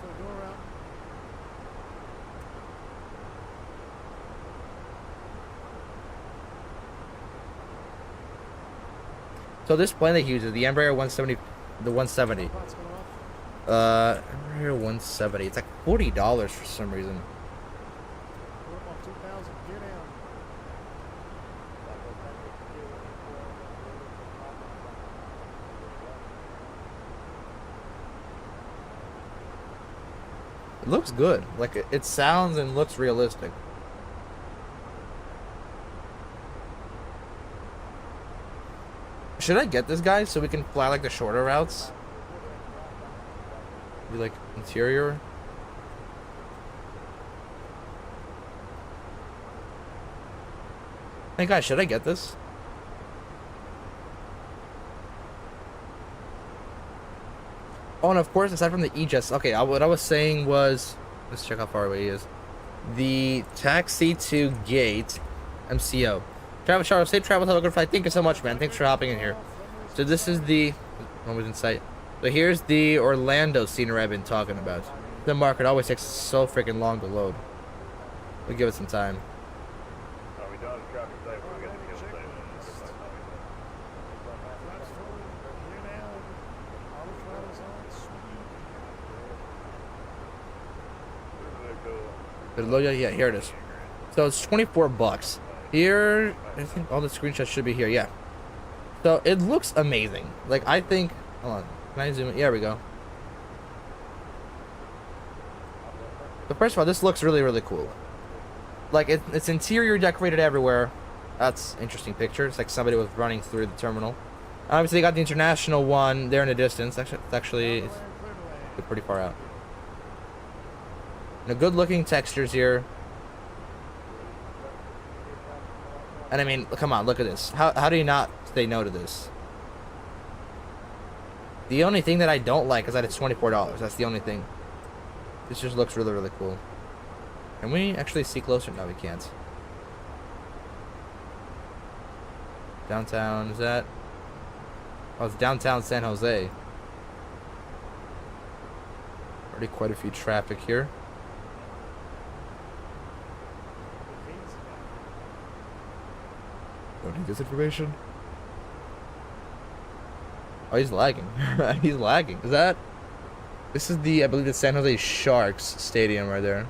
for the door route. So this plane that he uses, the Embraer 170, the 170. Spots going off. Embraer 170. It's like $40 for some reason. Door off 2,000. Gear down. It looks good. Like it sounds and looks realistic. Should I get this guy so we can fly like the shorter routes? Be like interior. Hey guys, should I get this? Oh, and of course, aside from the E-Jets, okay, what I was saying was, let's check how far away he is. The taxi to gate, MCO. Travel Charles, safe travel, have a good flight. Thank you so much, man. Thanks for hopping in here. So this is the, one was in sight. So here's the Orlando scenery I've been talking about. The market always takes so freaking long to load. We'll give it some time. Flaps forward. Gear down. Auto throttles on. Sweet. Did it load yet? Yeah, here it is. So it's 24 bucks. Here, I think all the screenshots should be here. Yeah. So it looks amazing. Like I think, hold on. Can I zoom in? Yeah, there we go. So first of all, this looks really, really cool. Like it's interior decorated everywhere. That's interesting picture. It's like somebody was running through the terminal. Obviously, they got the international one there in the distance. Actually, it's pretty far out. And good looking textures here. And I mean, come on, look at this. How do you not say no to this? The only thing that I don't like is that it's $24. That's the only thing. This just looks really, really cool. Can we actually see closer? No, we can't. Downtown, is that? Oh, it's downtown San Jose. Already quite a few traffic here. Don't need this information. Oh, he's lagging. He's lagging. Is that? This is the, I believe, the San Jose Sharks stadium right there.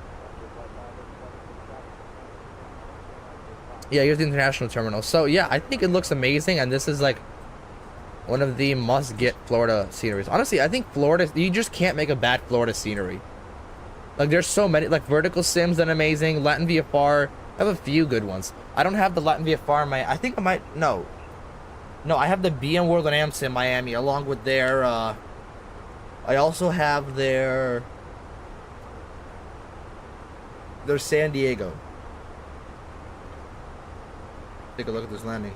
Yeah, here's the international terminal. So yeah, I think it looks amazing, and this is like one of the must-get Florida sceneries. Honestly, I think Florida, you just can't make a bad Florida scenery. Like there's so many, like Vertical Sim's done amazing. Latin VFR, I have a few good ones. I don't have the Latin VFR in my, I think I might, no, I have the BM World and AMSA in Miami along with their, I also have their San Diego. Take a look at this landing.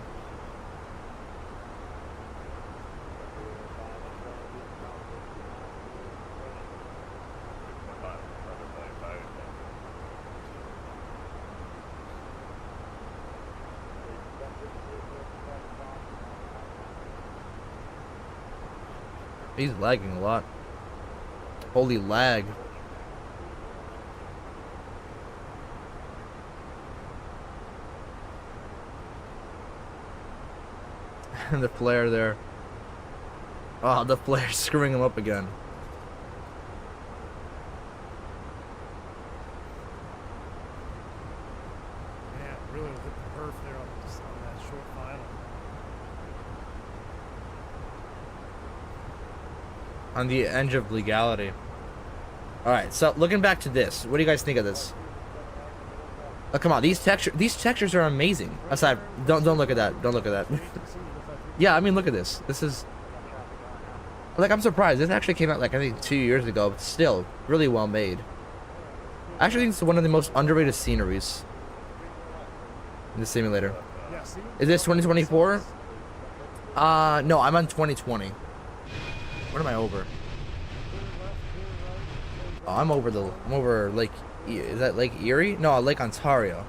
He's lagging a lot. Holy lag. And the flare there. Oh, the flare's screwing him up again. Yeah, really hit the perf there on that short final. On the edge of legality. Alright, so looking back to this, what do you guys think of this? Oh, come on, these textures are amazing. Aside, don't look at that. Don't look at that. Yeah, I mean, look at this. This is, like, I'm surprised. This actually came out, like, I think 2 years ago, but still, really well made. I actually think it's one of the most underrated sceneries in the simulator. Yeah, see? Is this 2024? No, I'm on 2020. What am I over? Oh, I'm over Lake. Is that Lake Erie? No, Lake Ontario.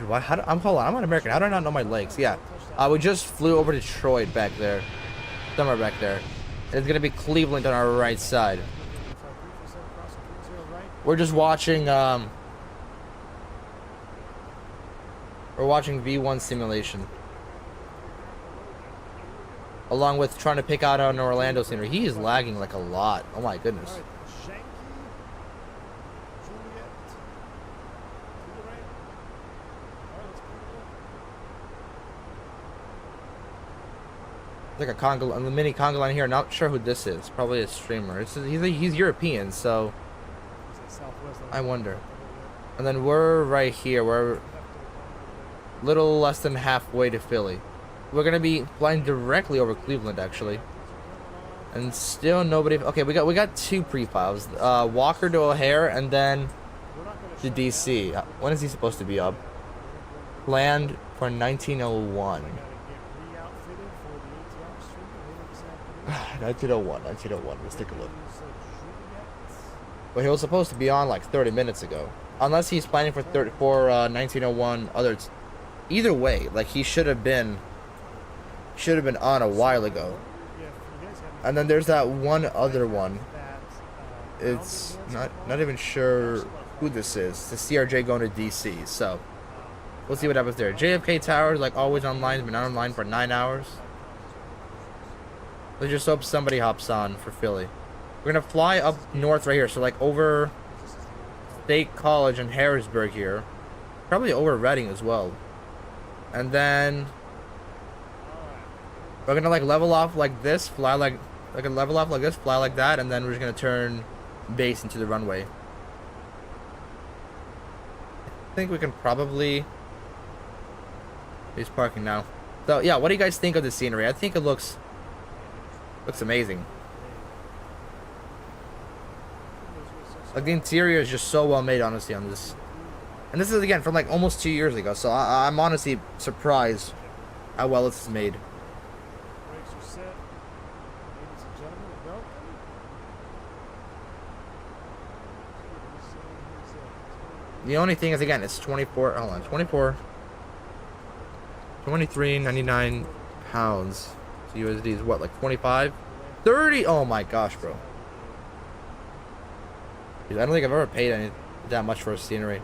Why? Hold on. I'm an American. How do I not know my lakes? Yeah. We just flew over to Detroit back there, somewhere back there. It's gonna be Cleveland on our right side. We're just watching. We're watching V1 simulation, along with trying to pick out an Orlando scenery. He is lagging like a lot. Oh my goodness. Like a conga, a mini conga line here. Not sure who this is. Probably a streamer. He's European, so I wonder. And then we're right here. We're a little less than halfway to Philly. We're gonna be flying directly over Cleveland, actually. And still nobody. Okay, we got two pre-files. Walker to O'Hare, and then to DC. When is he supposed to be up? Planned for 1901. 1901. Let's take a look. Well, he was supposed to be on like 30 minutes ago. Unless he's planning for 1901 others. Either way, like he should have been on a while ago. And then there's that one other one. It's not even sure who this is. The CRJ going to DC. So we'll see what happens there. JFK Tower is like always online. It's been online for 9 hours. Let's just hope somebody hops on for Philly. We're gonna fly up north right here, so like over State College and Harrisburg here, probably over Reading as well, and then we're gonna like level off like this, fly like a level off like this, fly like that, and then we're just gonna turn base into the runway. I think we can probably. He's parking now. So yeah, what do you guys think of the scenery? I think it looks amazing. Like the interior is just so well made, honestly, on this. And this is again from like almost 2 years ago, so I'm honestly surprised how well it's made. The only thing is, again, it's 23.99 pounds. So USD is what, like 25? 30? Oh my gosh, bro. Dude, I don't think I've ever paid that much for a scenery.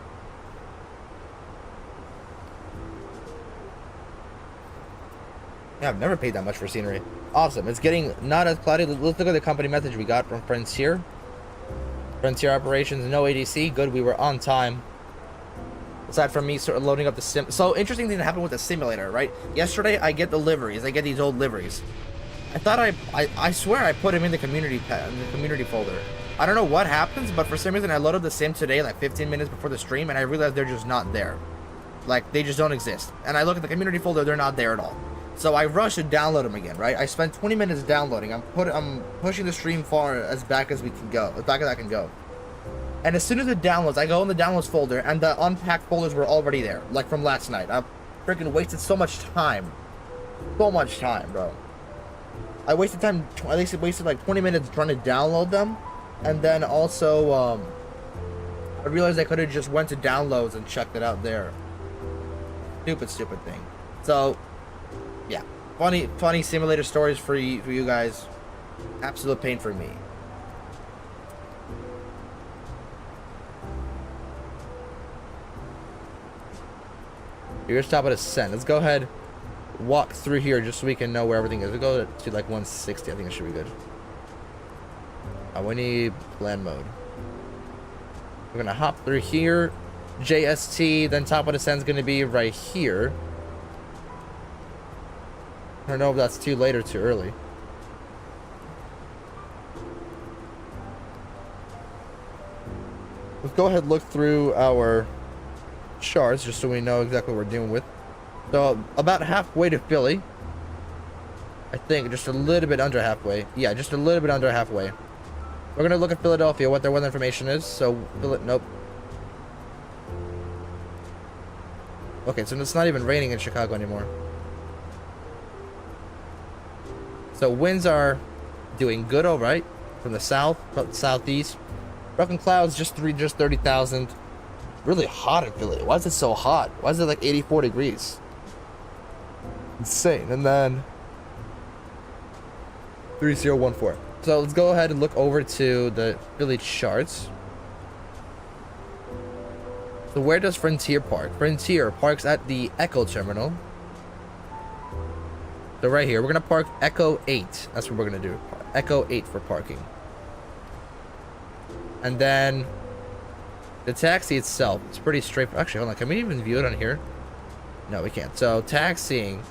Yeah, I've never paid that much for scenery. Awesome. It's getting not as cloudy. Let's look at the company message we got from Frontier. Frontier operations, no ADC. Good, we were on time. Aside from me sort of loading up the sim. So, interesting thing that happened with the simulator, right? Yesterday, I get the liveries. I get these old liveries. I thought I swear I put them in the community folder. I don't know what happens, but for some reason I loaded the sim today like 15 minutes before the stream, and I realized they're just not there. Like, they just don't exist. And I look at the community folder, they're not there at all. So I rushed to download them again, right? I spent 20 minutes downloading. I'm pushing the stream far as back as we can go, as back as I can go. And as soon as it downloads, I go in the downloads folder, and the unpacked folders were already there, like from last night. I freaking wasted so much time. So much time, bro. I wasted time, at least it wasted like 20 minutes trying to download them. And then also, I realized I could have just went to downloads and checked it out there. Stupid thing. So, yeah. Funny simulator stories for you guys. Absolute pain for me. Here's top of descent. Let's go ahead, walk through here just so we can know where everything is. We'll go to like 160. I think it should be good. We need land mode. We're gonna hop through here. JST, then top of descent's gonna be right here. I don't know if that's too late or too early. Let's go ahead and look through our charts just so we know exactly what we're dealing with. So about halfway to Philly. I think just a little bit under halfway. Yeah, just a little bit under halfway. We're gonna look at Philadelphia, what their weather information is. So nope, Okay, so it's not even raining in Chicago anymore. So winds are doing good, all right, from the south, southeast. Broken clouds, just 30,000. Really hot in Philly. Why is it so hot? Why is it like 84 degrees? Insane. And then 3014. So let's go ahead and look over to the Philly charts. So where does Frontier park? Frontier parks at the Echo Terminal. So right here, we're gonna park Echo 8. That's what we're gonna do. Echo 8 for parking. And then the taxi itself, it's pretty straight. Actually, hold on, can we even view it on here? No, we can't. So taxiing,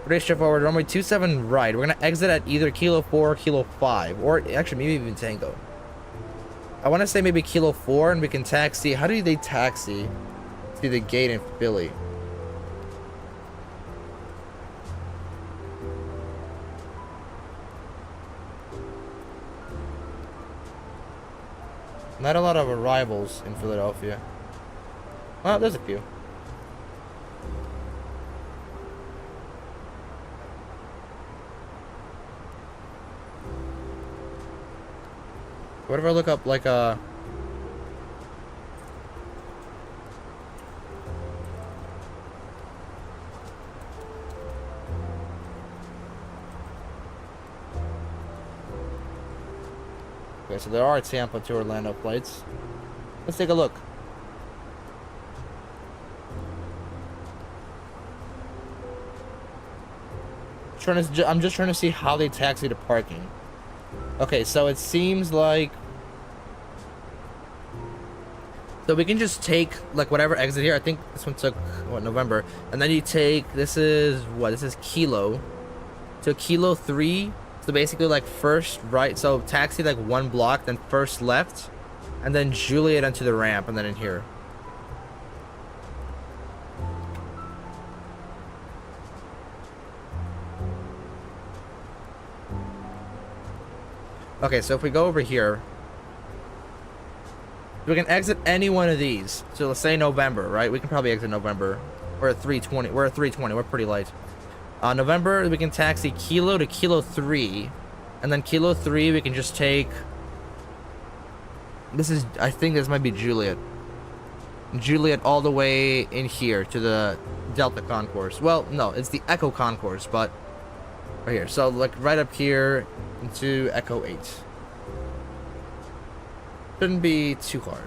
pretty straightforward. Runway 27 right. We're gonna exit at either Kilo 4 or Kilo 5, or actually maybe even Tango. I want to say maybe Kilo 4, and we can taxi. How do they taxi to the gate in Philly? Not a lot of arrivals in Philadelphia. Well, there's a few. What if I look up like a... Okay, so there are Tampa to Orlando flights. Let's take a look. I'm just trying to see how they taxi to parking. Okay, so it seems like... So we can just take, like, whatever exit here. I think this one took, what, November. And then you take, this is, what, this is Kilo. So Kilo 3, so basically, like, first right. So taxi, like, one block, then first left. And then Juliet onto the ramp, and then in here. Okay, so if we go over here, we can exit any one of these. So let's say November, right? We can probably exit November. We're at 320. We're at 320. We're pretty light. November, we can taxi Kilo to Kilo 3. And then Kilo 3, we can just take... This is... I think this might be Juliet. Juliet all the way in here to the Delta concourse. Well, no, it's the Echo concourse, but... Right here. So, like, right up here into Echo 8. Shouldn't be too hard.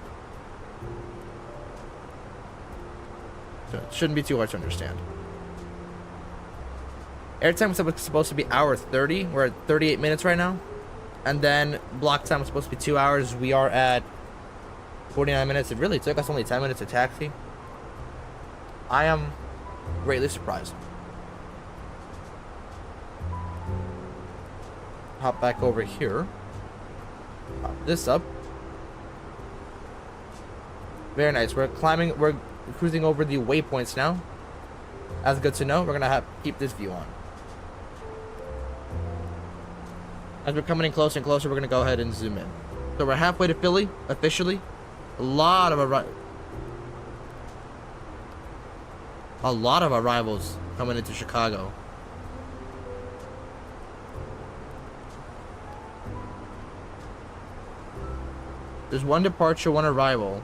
So it shouldn't be too hard to understand. Airtime was supposed to be hour 30. We're at 38 minutes right now. And then block time was supposed to be 2 hours. We are at 49 minutes. It really took us only 10 minutes to taxi. I am greatly surprised. Hop back over here. Pop this up. Very nice. We're climbing. We're cruising over the waypoints now. That's good to know. We're gonna keep this view on. As we're coming in closer and closer, we're gonna go ahead and zoom in. So we're halfway to Philly officially. A lot of arrivals coming into Chicago. There's one departure, one arrival.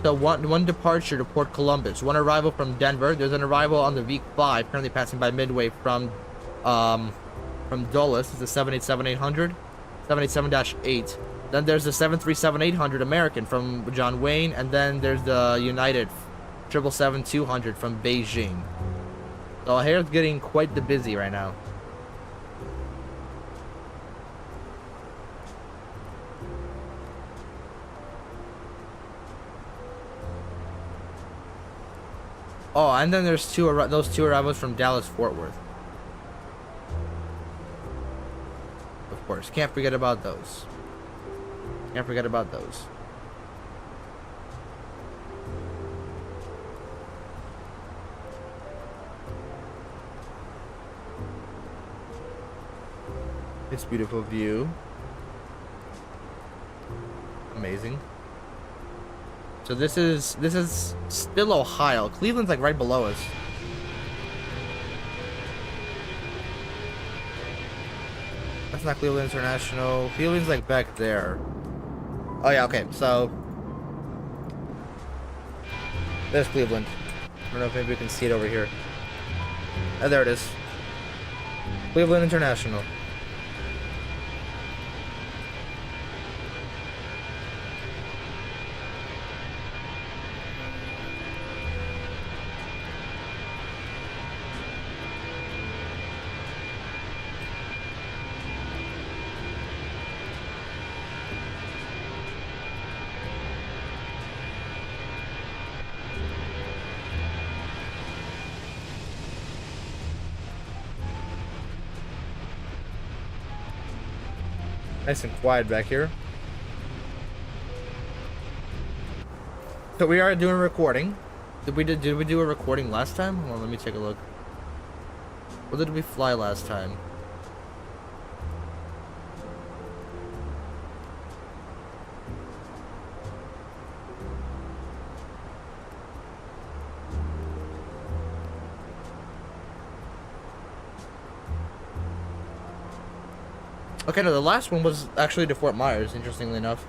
So one departure to Port Columbus, one arrival from Denver. There's an arrival on the V5 currently passing by Midway from Dulles. It's a 787-800, 787-8. Then there's the 737-800 American from John Wayne, and then there's the United 777-200 from Beijing. So here's getting quite the busy right now. Oh, and then there's those two arrivals from Dallas Fort Worth. Of course, can't forget about those. Can't forget about those. This beautiful view. Amazing. So this is still Ohio. Cleveland's like right below us. That's not Cleveland International. Cleveland's like back there. Oh yeah, okay. So there's Cleveland. I don't know if maybe we can see it over here. Oh, there it is. Cleveland International. Nice and quiet back here. So we are doing a recording. Did we do a recording last time? Hold on, let me take a look. What did we fly last time? Okay, no, the last one was actually to Fort Myers, interestingly enough.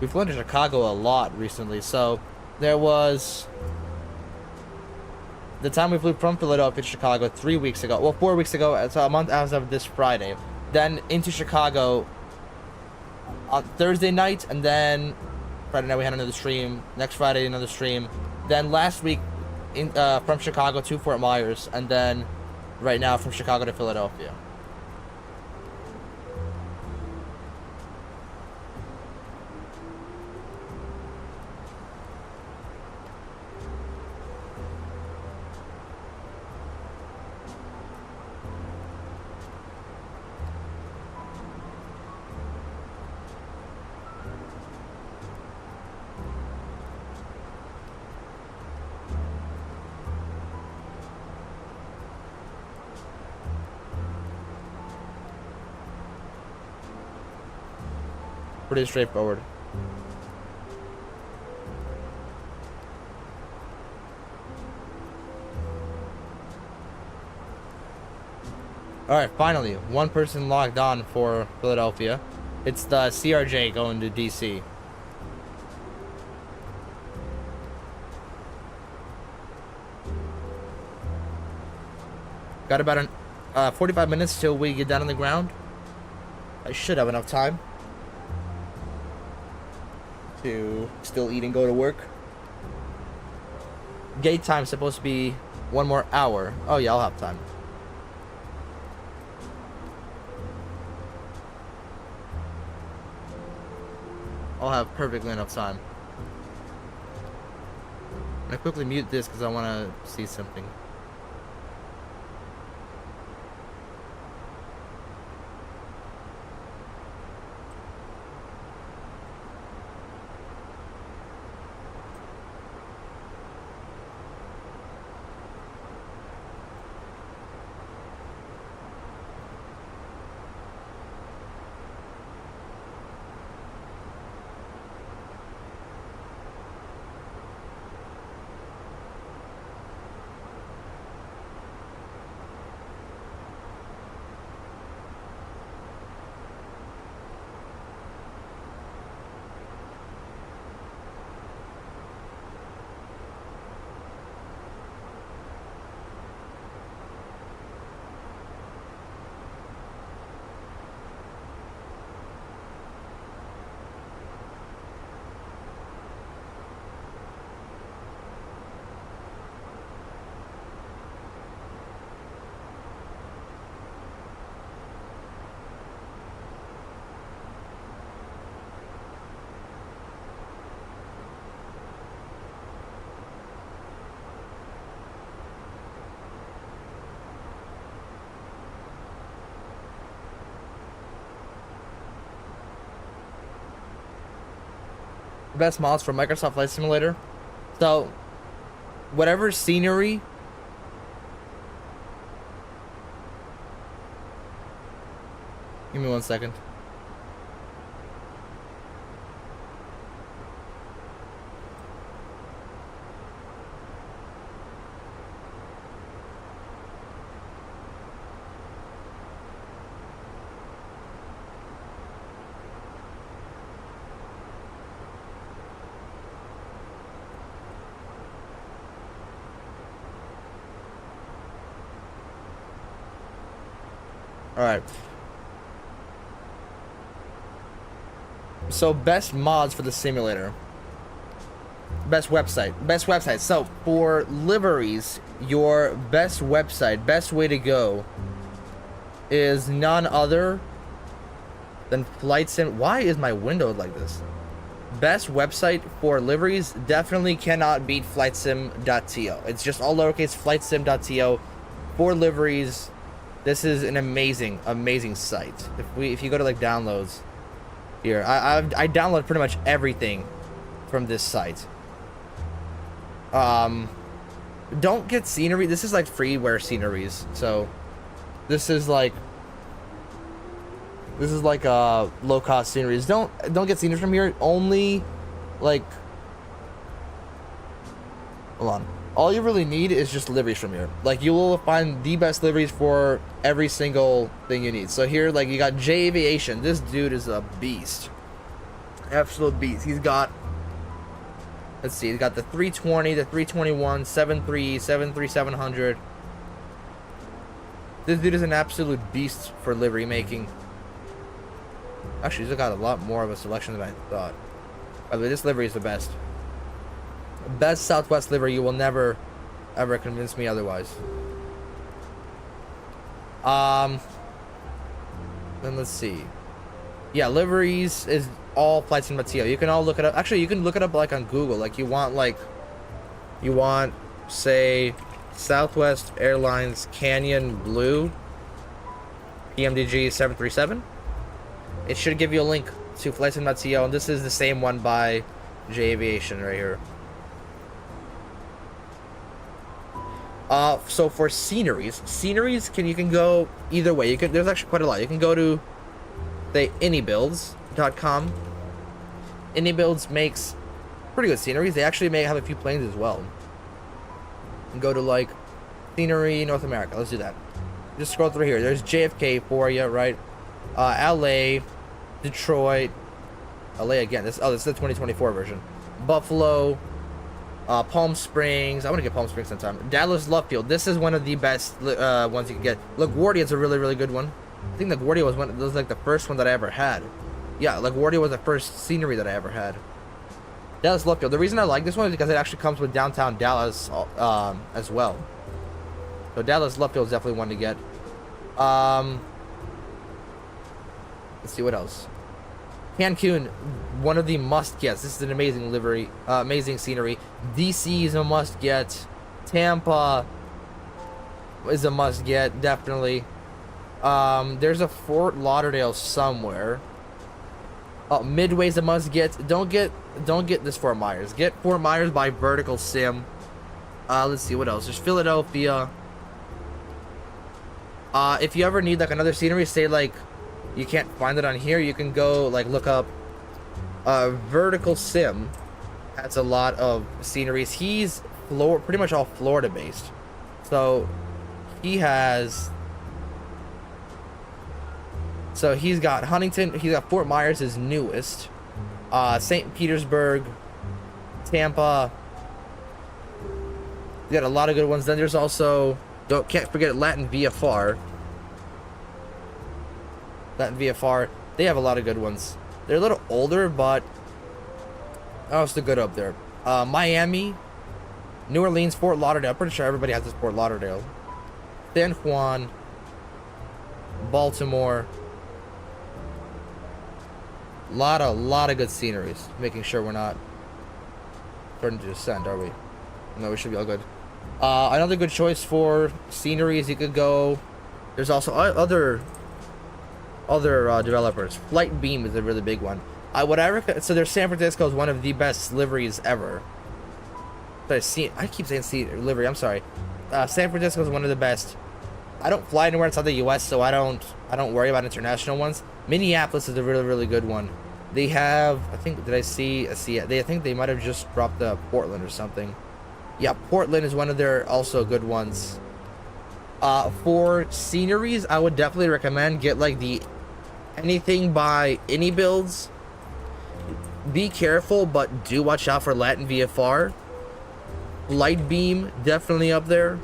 We've flown to Chicago a lot recently, so there was the time we flew from Philadelphia to Chicago 3 weeks ago. Well, 4 weeks ago, so a month as of this Friday. Then into Chicago on Thursday night, and then Friday night we had another stream. Next Friday, another stream. Then last week, from Chicago to Fort Myers, and then right now from Chicago to Philadelphia. Pretty straightforward. Alright, finally, one person logged on for Philadelphia. It's the CRJ going to DC. Got about 45 minutes till we get down on the ground. I should have enough time to still eat and go to work. Gate time's supposed to be 1 more hour. Oh yeah, I'll have time. I'll have perfectly enough time. I'm gonna quickly mute this because I want to see something. Best mods for Microsoft Flight Simulator. So, whatever scenery give me 1 second. All right. So best mods for the simulator. Best website. So for liveries, your best website, best way to go is none other than Flight Sim. Why is my window like this? Best website for liveries definitely cannot beat flightsim.to. It's just all lowercase, flightsim.to. For liveries, this is an amazing site. If you go to like downloads here, I download pretty much everything from this site. Don't get scenery. This is like freeware sceneries. So this is like low cost sceneries. Don't get scenery from here. Only like, hold on. All you really need is just liveries from here. Like, you will find the best liveries for every single thing you need. So here, like, you got J Aviation. This dude is a beast. Absolute beast. He's got, let's see, he's got the 320, the 321, 73, 73700. This dude is an absolute beast for livery making. Actually, he's got a lot more of a selection than I thought. By the way, this livery is the best. Best Southwest livery. You will never, ever convince me otherwise. Then let's see. Yeah, liveries is all flights in Mateo. You can all look it up. Actually, you can look it up like on Google. Like you want, say, Southwest Airlines Canyon Blue PMDG 737. It should give you a link to flights in Mateo, and this is the same one by J Aviation right here. So for sceneries, you can go either way. There's actually quite a lot. You can go to, say, anybuilds.com. Anybuilds makes pretty good sceneries. They actually may have a few planes as well. And go to like scenery North America. Let's do that. Just scroll through here. There's JFK for you, right? LA, Detroit, LA again. This is the 2024 version. Buffalo. Palm Springs. I want to get Palm Springs sometime. Dallas Love Field. This is one of the best ones you can get. LaGuardia is a really good one. I think LaGuardia was like the first one that I ever had. Yeah, LaGuardia was the first scenery that I ever had. Dallas Love Field. The reason I like this one is because it actually comes with downtown Dallas as well. So Dallas Love Field is definitely one to get. Let's see what else. Cancun, one of the must-gets. This is an amazing livery, amazing scenery. DC is a must-get. Tampa is a must-get, definitely. There's a Fort Lauderdale somewhere. Midway's a must-get. Don't get this Fort Myers. Get Fort Myers by Vertical Sim. Let's see what else. There's Philadelphia. If you ever need like another scenery, say like you can't find it on here, you can go like look up Vertical Sim. That's a lot of sceneries. He's pretty much all Florida based, so he's got Huntington, he's got Fort Myers, his newest, St. Petersburg, Tampa. You got a lot of good ones. Then there's also, can't forget Latin VFR. Latin VFR, they have a lot of good ones. They're a little older, but it's still good up there. Miami, New Orleans, Fort Lauderdale. I'm pretty sure everybody has this Fort Lauderdale. San Juan, Baltimore. Lot of good sceneries. Making sure we're not starting to descend, are we? No, we should be all good. Another good choice for sceneries, you could go. There's also other developers. Flight Beam is a really big one. So there's San Francisco is one of the best liveries ever. I keep saying livery. I'm sorry. San Francisco is one of the best. I don't fly anywhere outside the U.S., so I don't worry about international ones. Minneapolis is a really good one. They have, I think, I think they might have just dropped the Portland or something. Yeah, Portland is one of their also good ones. For sceneries, I would definitely recommend get like the anything by Anybuilds. Be careful, but do watch out for Latin VFR. Light Beam, definitely up there.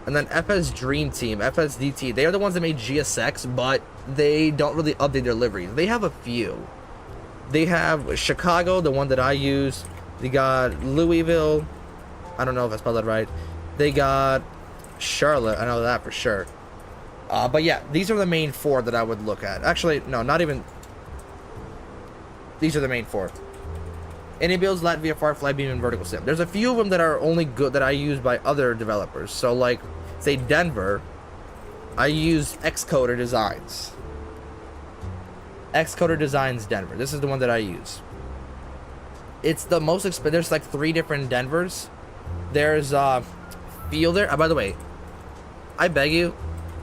And then FSDT, they are the ones that made GSX, but they don't really update their liveries. They have a few. They have Chicago, the one that I use. They got Louisville. I don't know if I spelled that right. They got Charlotte. I know that for sure. But yeah, these are the main 4 that I would look at. Actually, no, not even. These are the main 4. AnyBuilds, LatVFR, Flybeam, and Vertical Sim. There's a few of them that are only good that I use by other developers. So like, say Denver, I use Xcoder Designs. Xcoder Designs Denver. This is the one that I use. It's the most expensive. There's like 3 different Denvers. There's Field Air. By the way, I beg you,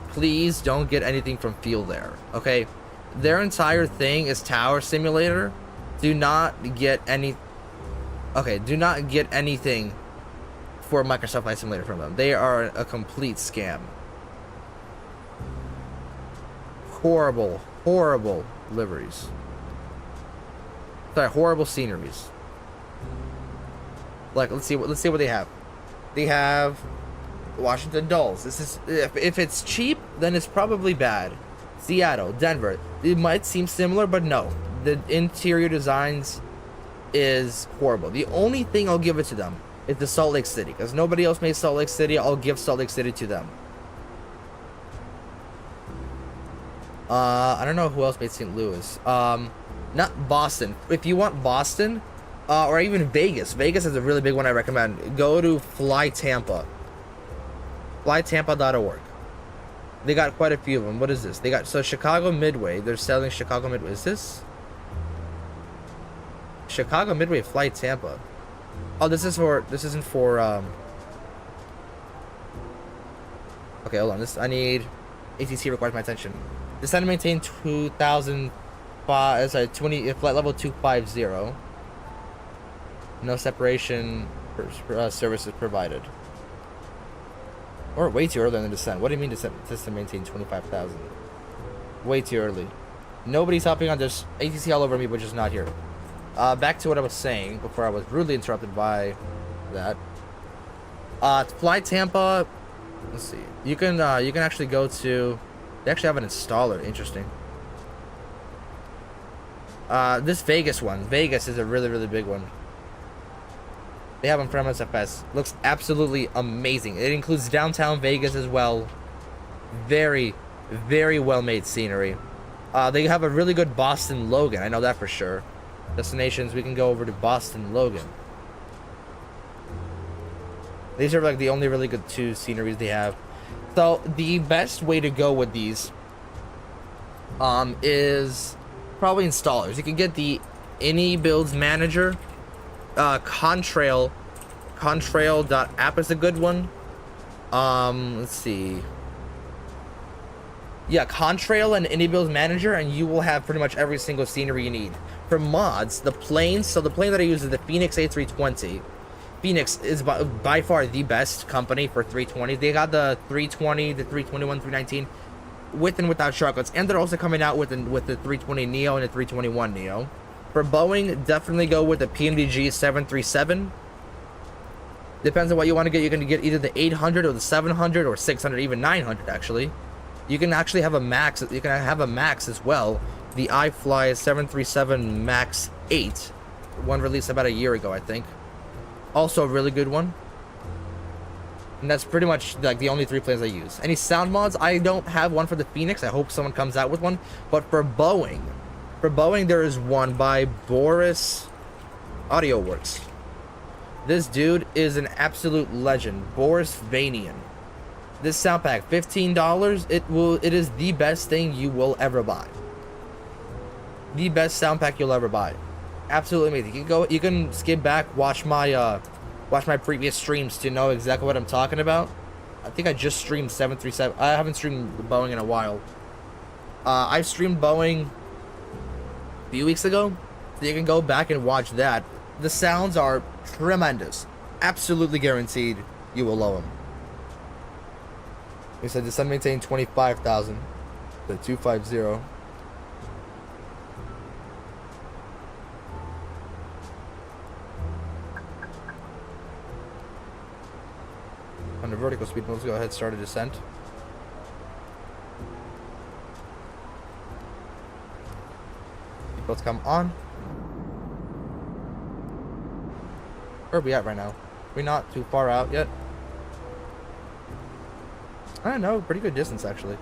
please don't get anything from Field Air. Okay, their entire thing is Tower Simulator. Do not get any. Okay, do not get anything for Microsoft Flight Simulator from them. They are a complete scam. Horrible, horrible liveries. Sorry, horrible sceneries. Like, let's see what they have. They have Washington Dulles. This is if it's cheap, then it's probably bad. Seattle, Denver. It might seem similar, but no. The interior designs is horrible. The only thing I'll give it to them is the Salt Lake City, because nobody else made Salt Lake City. I'll give Salt Lake City to them. I don't know who else made St. Louis. Not Boston. If you want Boston, or even Vegas. Vegas is a really big one I recommend. Go to Fly Tampa. FlyTampa.org. They got quite a few of them. What is this? They got, so Chicago Midway. They're selling Chicago Midway. Is this? Chicago Midway Fly Tampa. Oh, this isn't for, okay, hold on. This, I need, ATC requires my attention. Design and maintain 2005, sorry, 20, flight level 250. No separation services provided. Or way too early in the descent. What do you mean to maintain 25,000? Way too early. Nobody's hopping on this. ATC all over me, but just not here. Back to what I was saying before I was rudely interrupted by that. Fly Tampa. Let's see. You can actually go to. They actually have an installer. Interesting. This Vegas one. Vegas is a really, really big one. They have them from SFS. Looks absolutely amazing. It includes downtown Vegas as well. Very, very well made scenery. They have a really good Boston Logan. I know that for sure. Destinations, we can go over to Boston Logan. These are like the only really good 2 sceneries they have. So the best way to go with these is probably installers. You can get the AnyBuilds Manager. Contrail.app is a good one. Let's see. Yeah, Contrail and AnyBuilds Manager, and you will have pretty much every single scenery you need. For mods, the planes, so the plane that I use is the Fenix A320. Fenix is by far the best company for 320s. They got the 320, the 321, 319, with and without shortcuts, and they're also coming out with the 320 Neo and the 321 Neo. For Boeing, definitely go with the PMDG 737. Depends on what you want to get. You can get either the 800 or the 700 or 600, even 900 actually. You can actually have a max. You can have a max as well. The iFly 737 Max 8, one released about a year ago, I think. Also a really good one. And that's pretty much like the only 3 planes I use. Any sound mods? I don't have one for the Fenix. I hope someone comes out with one. But for Boeing, there is one by Boris Audio Works. This dude is an absolute legend. Boris Vanian. This sound pack, $15. It is the best thing you will ever buy. The best sound pack you'll ever buy. Absolutely amazing. You can skip back, watch my previous streams to know exactly what I'm talking about. I think I just streamed 737. I haven't streamed Boeing in a while. I streamed Boeing a few weeks ago, so you can go back and watch that. The sounds are tremendous. Absolutely guaranteed you will love them. He said the sun maintained 25,000. The 250. vertical speed. Let's go ahead, start a descent. Seatbelts come on. Where are we at right now? We're not too far out yet. I don't know, pretty good distance actually.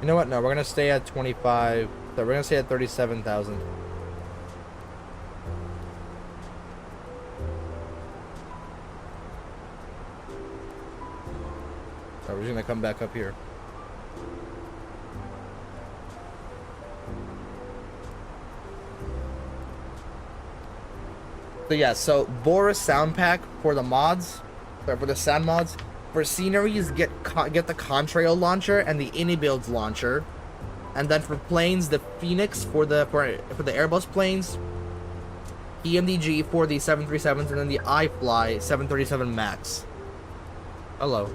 You know what? No, we're gonna stay at 25. So we're gonna stay at 37,000. So we're just gonna come back up here. So yeah, so Boris sound pack for the mods, for the sound mods. For sceneries, get the Contrail launcher and the Inibuilds launcher, and then for planes, the Phoenix for the Airbus planes, EMDG for the 737s, and then the iFly 737 Max. Hello.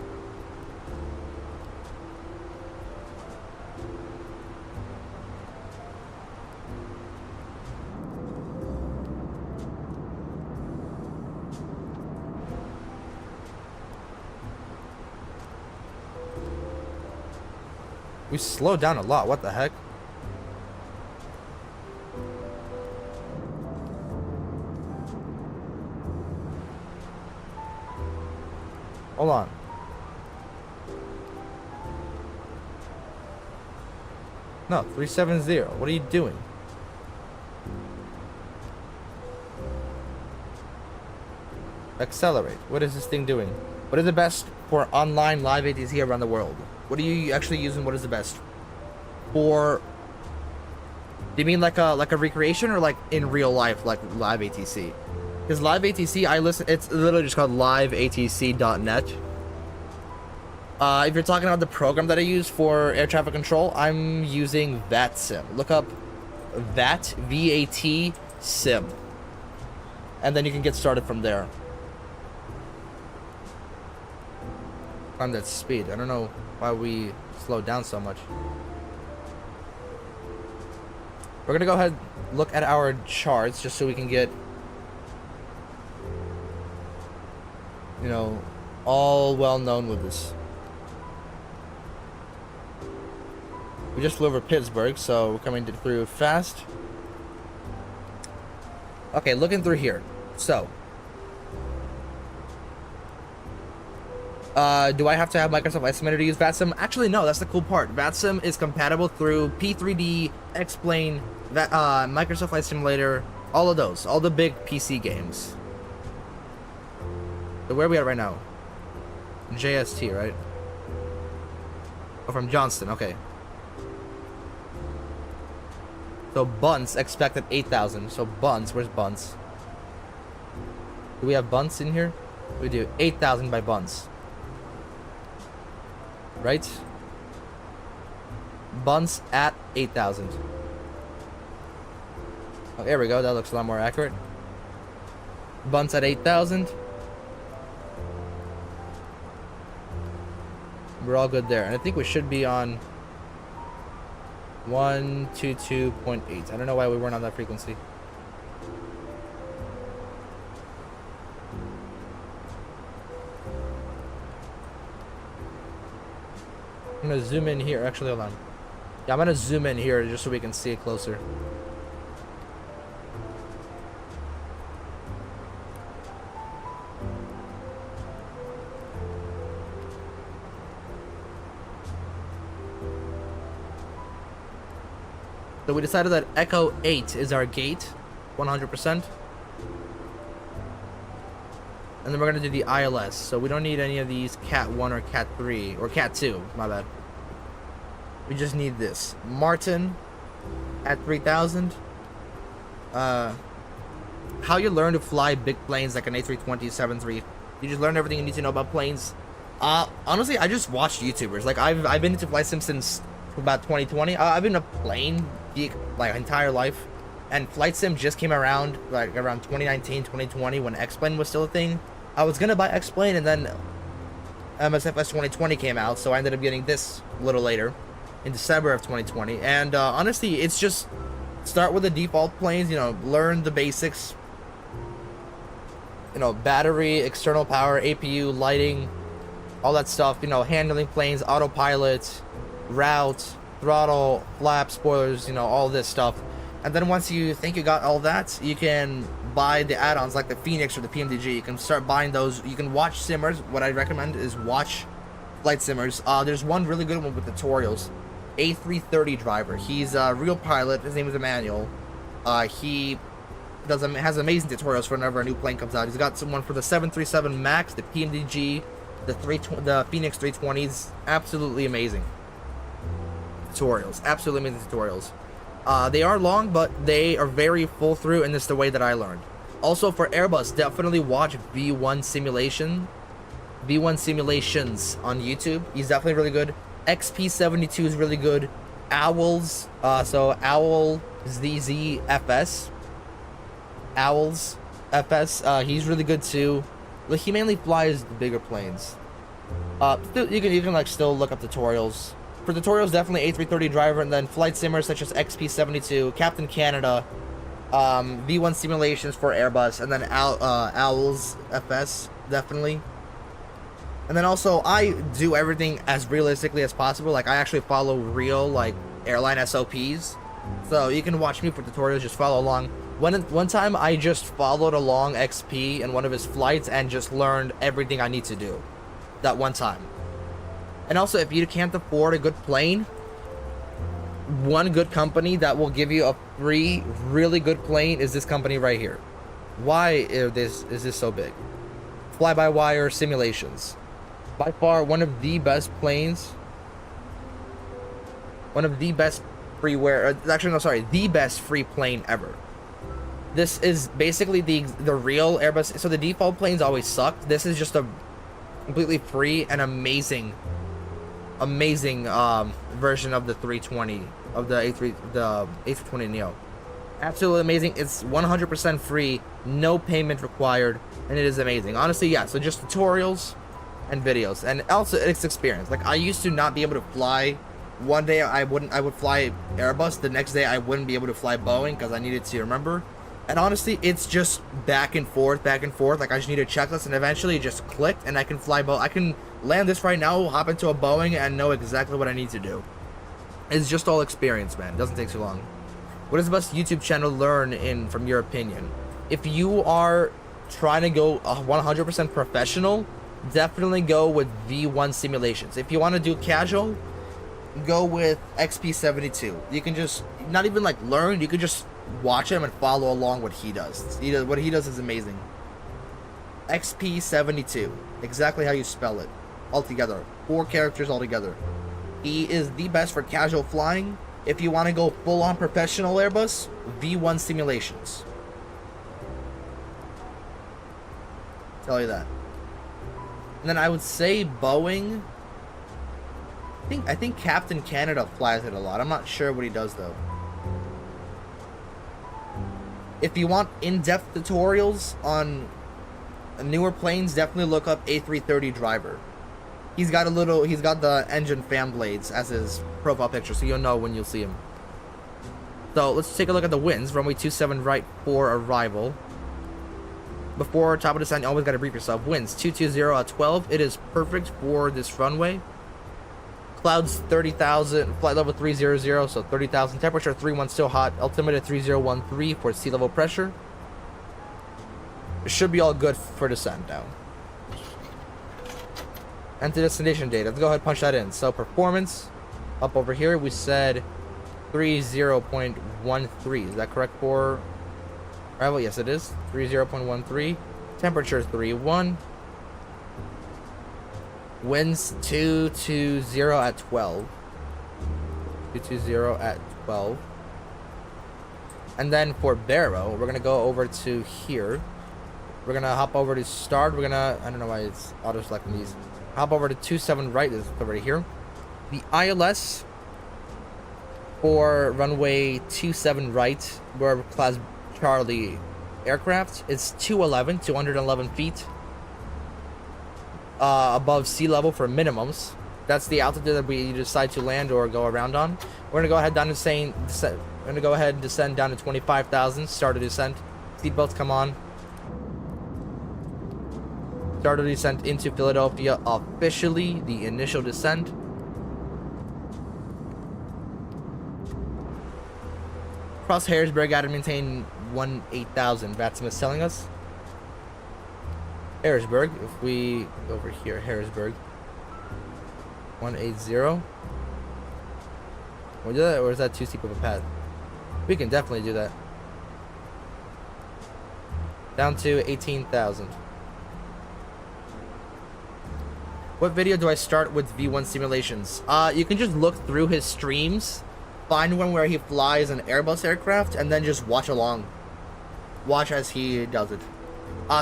We slowed down a lot. What the heck? Hold on. No, 370. What are you doing? Accelerate. What is this thing doing? What is the best for online live ATC around the world? What are you actually using? What is the best for? Do you mean like a recreation or like in real life, like live ATC? Because live ATC, I listen. It's literally just called liveatc.net. If you're talking about the program that I use for air traffic control, I'm using VATSIM. Look up VAT sim, and then you can get started from there. On that speed, I don't know why we slowed down so much. We're gonna go ahead and look at our charts just so we can get, you know, all well known with this. We just flew over Pittsburgh, so we're coming through fast. Okay, looking through here. So, do I have to have Microsoft Estimator to use VATSIM? Actually, no, that's the cool part. VATSIM is compatible through P3D, X-Plane, Microsoft Flight Simulator, all of those, all the big PC games. So where are we at right now? JST, right? Oh, from Johnston, okay. So Bunce expected 8,000. So Bunce, where's Bunce? Do we have Bunce in here? We do. 8,000 by Bunce. Right? Bunce at 8,000. Oh, there we go. That looks a lot more accurate. Bunce at 8,000. We're all good there. And I think we should be on 122.8. I don't know why we weren't on that frequency. I'm gonna zoom in here. Actually, hold on. Yeah, I'm gonna zoom in here just so we can see it closer. So we decided that Echo 8 is our gate, 100%. And then we're gonna do the ILS. So we don't need any of these Cat 1 or Cat 3 or Cat 2, my bad. We just need this. Martin at 3,000. How you learn to fly big planes like an A320, 73. You just learn everything you need to know about planes. Honestly, I just watched YouTubers. Like I've been into flight sim since about 2020. I've been a plane geek like entire life, and flight sim just came around like around 2019, 2020 when X-Plane was still a thing. I was gonna buy X-Plane, and then MSFS 2020 came out, so I ended up getting this a little later in December of 2020. And honestly, it's just start with the default planes, you know, learn the basics. You know, battery, external power, APU, lighting, all that stuff, you know, handling planes, autopilot, route, throttle, flap, spoilers, you know, all this stuff. And then once you think you got all that, you can buy the add-ons like the Fenix or the PMDG. You can start buying those. You can watch simmers. What I recommend is watch flight simmers. There's one really good one with tutorials. A330 driver. He's a real pilot. His name is Emmanuel. He has amazing tutorials for whenever a new plane comes out. He's got someone for the 737 MAX, the PMDG, the Fenix 320s. Absolutely amazing tutorials. Absolutely amazing tutorials. They are long, but they are very full through, and this is the way that I learned. Also for Airbus, definitely watch V1 Simulations on YouTube. He's definitely really good. XP72 is really good. Owls, so Owl ZZFS. Owls FS, he's really good too. Like, he mainly flies the bigger planes. You can like still look up tutorials. For tutorials, definitely A330 driver, and then flight simmers such as XP72, Captain Canada, V1 simulations for Airbus, and then Owls FS, definitely. And then also, I do everything as realistically as possible. Like, I actually follow real, like, airline SOPs. So you can watch me for tutorials, just follow along. One time, I just followed along XP in one of his flights and just learned everything I need to do. That one time. And also, if you can't afford a good plane, one good company that will give you a free, really good plane is this company right here. Why is this so big? Fly-by-wire simulations. By far, one of the best planes. One of the best freeware. Actually, no, sorry, the best free plane ever. This is basically the real Airbus. So the default planes always sucked. This is just a completely free and amazing version of the 320 of the A320 Neo. Absolutely amazing. It's 100% free, no payment required, and it is amazing. Honestly, yeah. So just tutorials and videos, and also it's experience. Like, I used to not be able to fly. One day I would fly Airbus. The next day I wouldn't be able to fly Boeing because I needed to remember. And honestly, it's just back and forth. Like, I just need a checklist, and eventually it just clicked, and I can fly Boeing. I can land this right now, hop into a Boeing, and know exactly what I need to do. It's just all experience, man. It doesn't take too long. What is the best YouTube channel to learn in, from your opinion? If you are trying to go 100% professional, definitely go with V1 simulations. If you want to do casual, go with XP72. You can just not even like learn, you can just watch him and follow along what he does. What he does is amazing. XP72, exactly how you spell it, altogether, 4 characters altogether. He is the best for casual flying. If you want to go full-on professional Airbus, V1 simulations. Tell you that. And then I would say Boeing. I think Captain Canada flies it a lot. I'm not sure what he does though. If you want in-depth tutorials on newer planes, definitely look up A330 driver. He's got the engine fan blades as his profile picture, so you'll know when you'll see him. So let's take a look at the winds. Runway 27 right for arrival. Before top of descent, you always got to brief yourself. Winds 220 at 12. It is perfect for this runway. Clouds 30,000, flight level 300, so 30,000. Temperature 31, still hot. Altimeter 3013 for sea level pressure. It should be all good for descent down. Enter destination data. Let's go ahead and punch that in. So performance, up over here, we said 30.13. Is that correct for arrival? Yes, it is. 30.13. Temperature 31. Winds 220 at 12. 220 at 12. And then for Barrow, we're going to go over to here. We're going to hop over to start. We're going to, I don't know why it's auto-selecting these. Hop over to 27 right. This is over here. The ILS for runway 27 right, we're class Charlie aircraft, is 211 feet. Above sea level for minimums. That's the altitude that we decide to land or go around on. We're gonna go ahead down to saying, we're gonna go ahead and descend down to 25,000. Start a descent. Seatbelts come on. Start a descent into Philadelphia. Officially, the initial descent. Cross Harrisburg, gotta maintain 18,000. VATSIM is telling us. Harrisburg, if we over here, Harrisburg. 180. We'll do that, or is that too steep of a path? We can definitely do that. Down to 18,000. What video do I start with V1 simulations? You can just look through his streams, find one where he flies an Airbus aircraft, and then just watch along. Watch as he does it.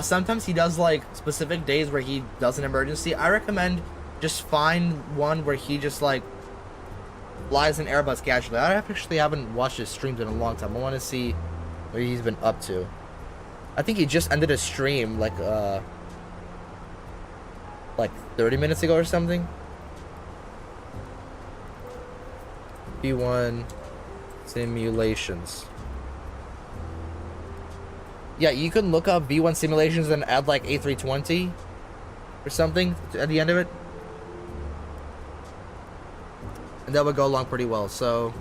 Sometimes he does like specific days where he does an emergency. I recommend just find one where he just like flies an Airbus casually. I actually haven't watched his streams in a long time. I want to see what he's been up to. I think he just ended a stream like 30 minutes ago or something. V1 simulations. Yeah, you can look up V1 simulations and add like A320 or something at the end of it, and that would go along pretty well. So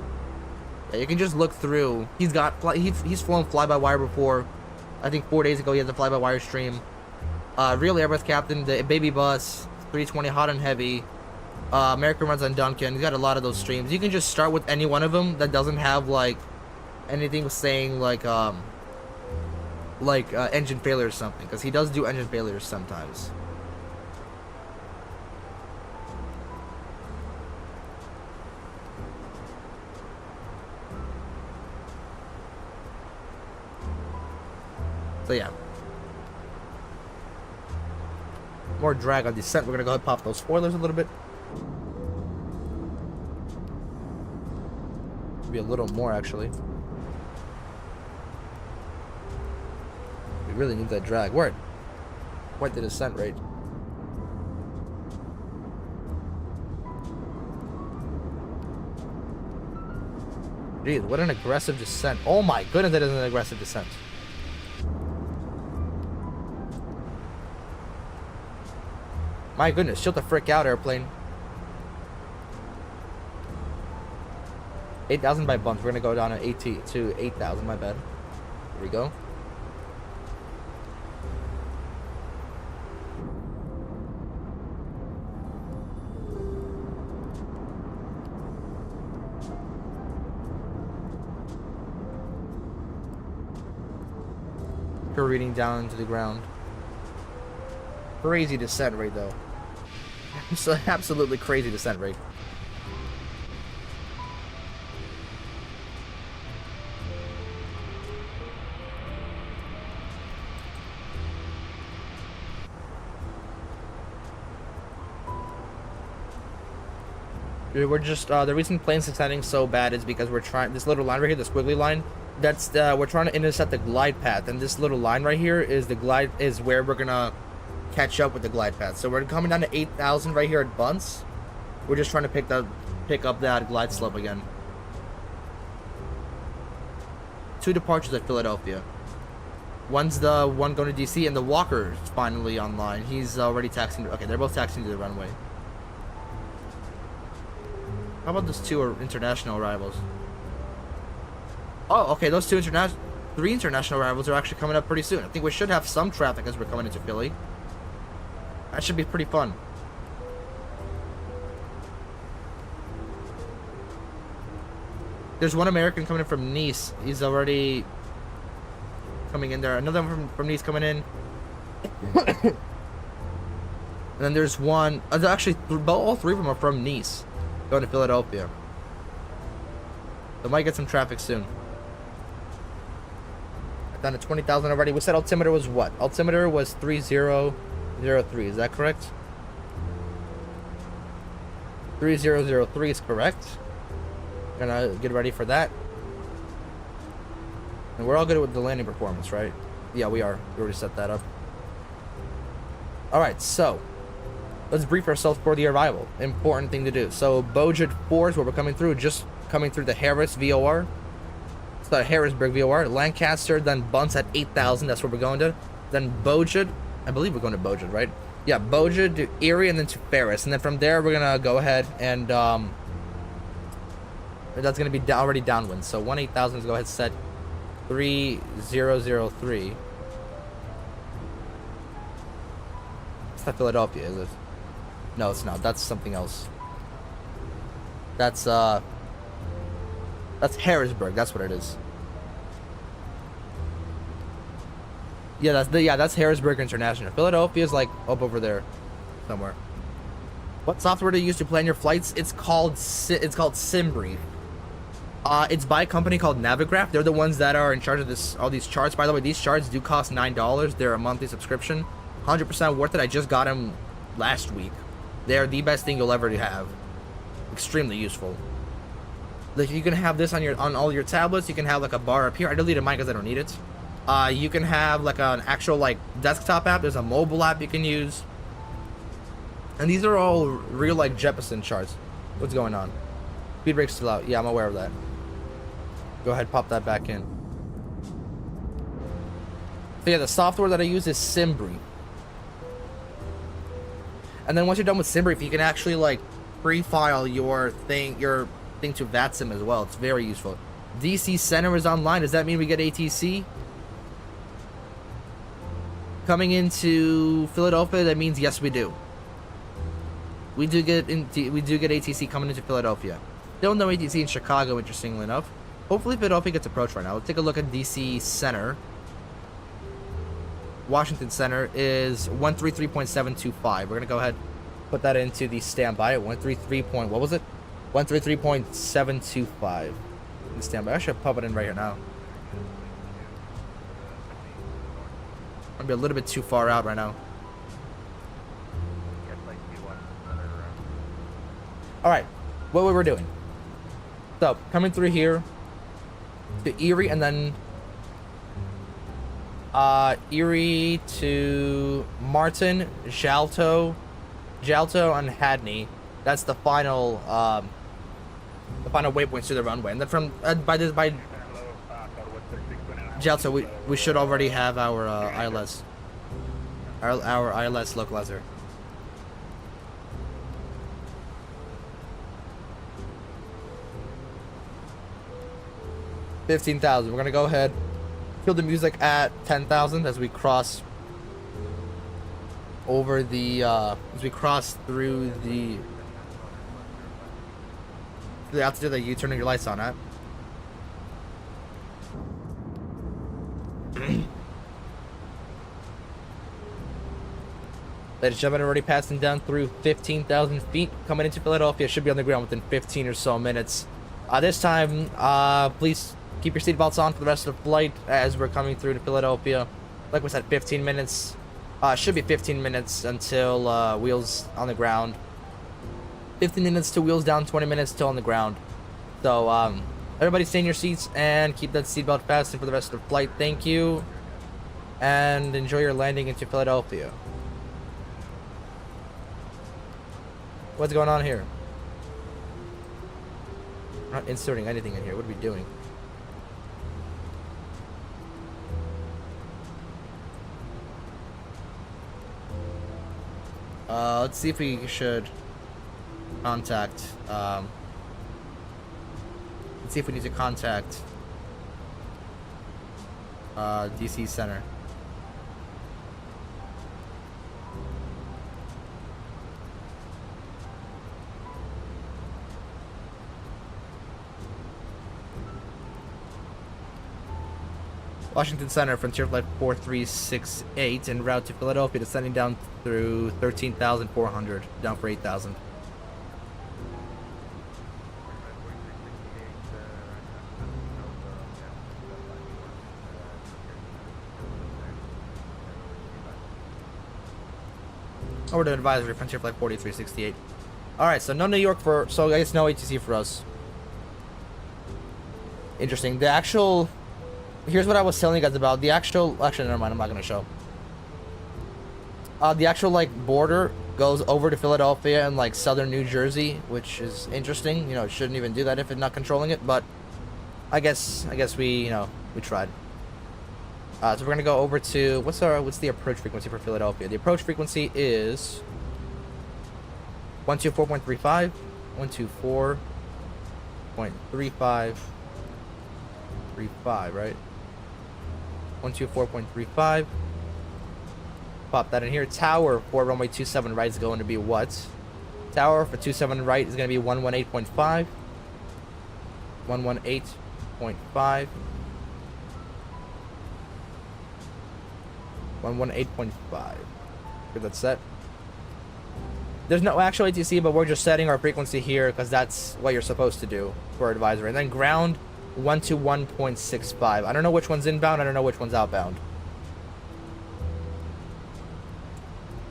yeah, you can just look through. He's flown fly-by-wire before. I think 4 days ago he had the fly-by-wire stream. Real Airbus Captain, the Baby Bus, 320 Hot and Heavy, American Runs on Duncan. He's got a lot of those streams. You can just start with any one of them that doesn't have like anything saying like engine failure or something, because he does do engine failures sometimes. So yeah, more drag on descent. We're gonna go ahead and pop those spoilers a little bit. Maybe a little more actually. We really need that drag. Word. Quite the descent rate. Jeez, what an aggressive descent. Oh my goodness, that is an aggressive descent. My goodness, chill the frick out, airplane. 8,000 by bumps. We're gonna go down to 8,000. My bad. Here we go. We're reading down to the ground. Crazy descent rate though. It's an absolutely crazy descent rate. We're just the reason planes descending so bad is because we're trying this little line right here, the squiggly line. That's we're trying to intercept the glide path, and this little line right here is the glide is where we're gonna catch up with the glide path. So we're coming down to 8,000 right here at Bunce. We're just trying to pick up that glide slope again. 2 departures at Philadelphia. One's the one going to DC, and the Walker is finally online. He's already taxiing. Okay, they're both taxiing to the runway. How about those 2 international arrivals? Oh, okay, those 3 international arrivals are actually coming up pretty soon. I think we should have some traffic as we're coming into Philly. That should be pretty fun. There's one American coming in from Nice. He's already coming in there. Another one from Nice coming in. And then there's one. Actually, all 3 of them are from Nice, going to Philadelphia. So might get some traffic soon. Down to 20,000 already. We said altimeter was what? Altimeter was 3003. Is that correct? 3003 is correct. Gonna get ready for that. And we're all good with the landing performance, right? Yeah, we are. We already set that up. Alright, so let's brief ourselves for the arrival. Important thing to do. So Bojid 4 is where we're coming through. Just coming through the Harris VOR. It's the Harrisburg VOR. Lancaster, then Bunce at 8,000. That's where we're going to. Then Bojid. I believe we're going to Bojid, right? Yeah, Bojid to Erie and then to Ferris. And then from there, we're going to go ahead and... that's going to be already downwind. So 18,000 is go ahead and set 3003. It's not Philadelphia, is it? No, it's not. That's something else. That's Harrisburg. That's what it is. Yeah, that's Harrisburg International. Philadelphia is like up over there somewhere. What software do you use to plan your flights? It's called SimBrief. It's by a company called Navigraph. They're the ones that are in charge of all these charts. By the way, these charts do cost $9. They're a monthly subscription. 100% worth it. I just got them last week. They're the best thing you'll ever have. Extremely useful. Like, you can have this on all your tablets. You can have like a bar up here. I deleted mine because I don't need it. You can have like an actual like desktop app. There's a mobile app you can use. And these are all real like Jeppesen charts. What's going on? Speed brake's still out. Yeah, I'm aware of that. Go ahead, pop that back in. So yeah, the software that I use is SimBrief. And then once you're done with SimBrief, you can actually like pre-file your thing to VATSIM as well. It's very useful. DC Center is online. Does that mean we get ATC? Coming into Philadelphia, that means yes, we do. We do get ATC coming into Philadelphia. Still no ATC in Chicago, interestingly enough. Hopefully Philadelphia gets approached right now. Let's take a look at DC Center. Washington Center is 133.725. We're gonna go ahead, put that into the standby at 133. What was it? 133.725. The standby. I should pop it in right here now. I'm gonna be a little bit too far out right now. All right, what we were doing. So coming through here to Erie and then Erie to Martin, Jalto, and Hadney. That's the final waypoints to the runway. And then from by Jalto, we should already have our ILS, our ILS localizer. $15,000. We're gonna go ahead, kill the music at 10,000 as we cross over the as we cross through the altitude that you turning your lights on at. Ladies and gentlemen, already passing down through 15,000 feet, coming into Philadelphia. Should be on the ground within 15 or so minutes. This time, please keep your seatbelts on for the rest of the flight as we're coming through to Philadelphia. Like we said, 15 minutes. Should be 15 minutes until wheels on the ground. 15 minutes to wheels down, 20 minutes till on the ground. So, everybody stay in your seats and keep that seatbelt fastened for the rest of the flight. Thank you. And enjoy your landing into Philadelphia. What's going on here? We're not inserting anything in here. What are we doing? Let's see if we should contact, let's see if we need to contact, DC Center. Washington Center, Frontier Flight 4368, en route to Philadelphia, descending down through 13,400, down for 8,000. Over to advisory, Frontier Flight 4368. Alright, so no New York so I guess no ATC for us. Interesting. The actual... Here's what I was telling you guys about. The actual... Actually, never mind. I'm not going to show. The actual, like, border goes over to Philadelphia and like southern New Jersey, which is interesting. You know, it shouldn't even do that if it's not controlling it, but I guess we, you know, we tried. So we're gonna go over to what's the approach frequency for Philadelphia? The approach frequency is 124.35, 124.35, 35, right? 124.35. Pop that in here. Tower for runway 27 right is going to be what? Tower for 27 right is going to be 118.5. 118.5. 118.5. Good, that's set. There's no actual ATC, but we're just setting our frequency here because that's what you're supposed to do for advisory. And then ground 121.65. I don't know which one's inbound. I don't know which one's outbound.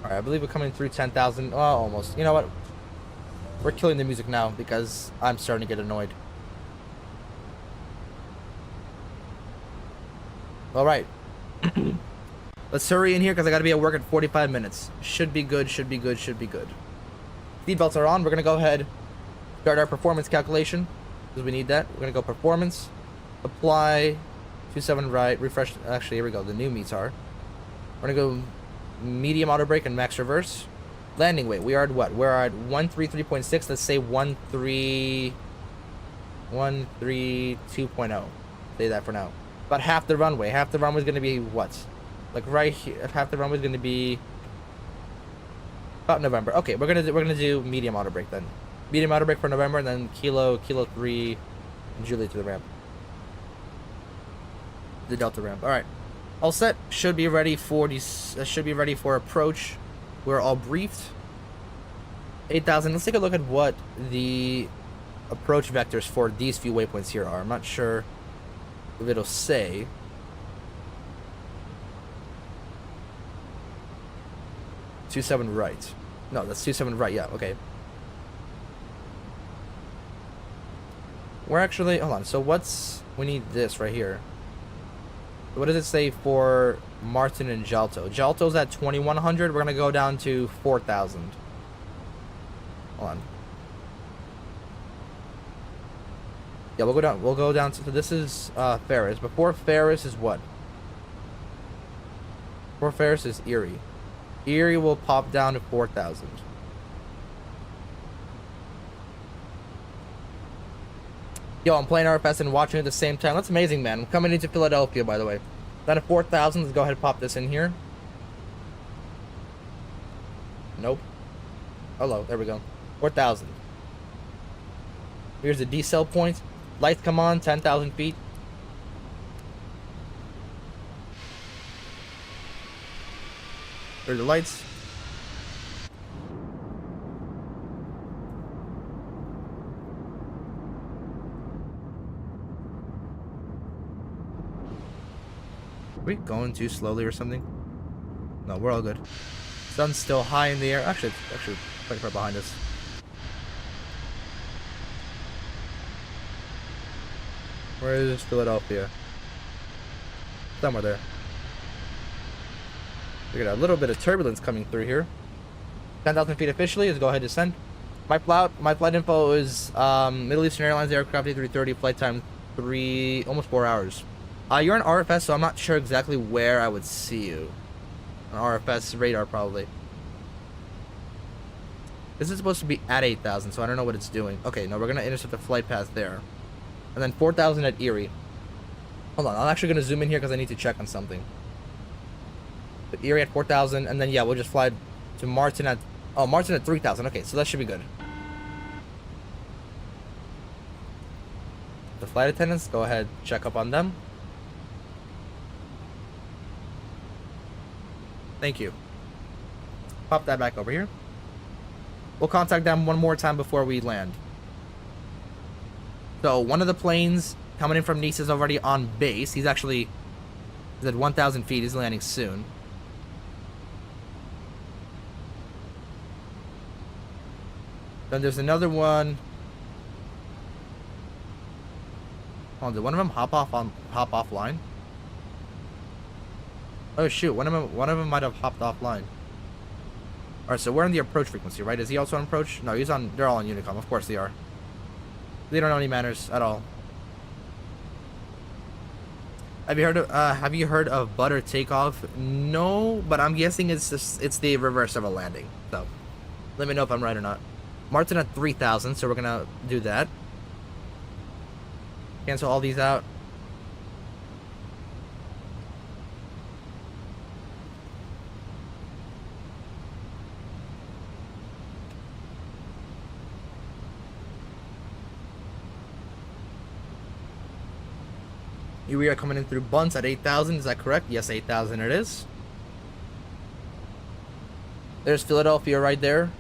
All right, I believe we're coming through 10,000. Oh, almost. You know what? We're killing the music now because I'm starting to get annoyed. All right. Let's hurry in here because I got to be at work in 45 minutes. Should be good, should be good, should be good. Seatbelts are on. We're going to go ahead, start our performance calculation because we need that. We're going to go performance, apply, 27 right, refresh. Actually, here we go. The new meets are. We're going to go medium auto brake and max reverse. Landing weight. We are at what? We're at 133.6. Let's say 132.0. Say that for now. About half the runway. Half the runway is going to be what? Like right here. Half the runway is going to be about November. Okay, we're gonna do medium auto brake then. Medium auto brake for November, and then kilo 3 and Juliet to the ramp. The Delta ramp. All right, all set. Should be ready for approach. We're all briefed. 8,000. Let's take a look at what the approach vectors for these few waypoints here are. I'm not sure if it'll say. Two 7 right. No, that's 27 right. Yeah, okay. We're actually, hold on. So we need this right here. What does it say for Martin and Jalto? Jalto's at 2,100. We're gonna go down to 4,000. Hold on. Yeah, we'll go down to, so this is Ferris. Before Ferris is what? Before Ferris is Erie. Erie will pop down to 4,000. Yo, I'm playing RFS and watching at the same time. That's amazing, man. I'm coming into Philadelphia, by the way. Down to 4,000. Let's go ahead and pop this in here. Nope. Hello. There we go. 4,000. Here's the decel point. Lights come on. 10,000 feet. There's the lights. Are we going too slowly or something? No, we're all good. Sun's still high in the air. Actually quite far behind us. Where is Philadelphia? Somewhere there. We got a little bit of turbulence coming through here. 10,000 feet officially. Let's go ahead and descend. My flight info is Middle Eastern Airlines aircraft A330, flight time almost 4 hours. You're on RFS, so I'm not sure exactly where I would see you. On RFS radar, probably. This is supposed to be at 8,000, so I don't know what it's doing. Okay, no, we're gonna intercept the flight path there, and then 4,000 at Erie. Hold on, I'm actually gonna zoom in here because I need to check on something. But Erie at 4,000, and then yeah, we'll just fly to Martin at 3,000. Okay, so that should be good. The flight attendants, go ahead, check up on them. Thank you. Pop that back over here. We'll contact them one more time before we land. So one of the planes coming in from Nice is already on base. He's at 1,000 feet. He's landing soon. Then there's another one. Oh, did one of them hop offline? Oh shoot, one of them might have hopped offline. Alright, so we're on the approach frequency, right? Is he also on approach? No, he's on. They're all on Unicom. Of course they are. They don't know any manners at all. Have you heard of butter takeoff? No, but I'm guessing it's the reverse of a landing. So, let me know if I'm right or not. Martin at 3,000, so we're gonna do that. Cancel all these out. We are coming in through Bunts at 8,000. Is that correct? Yes, 8,000 it is. There's Philadelphia right there.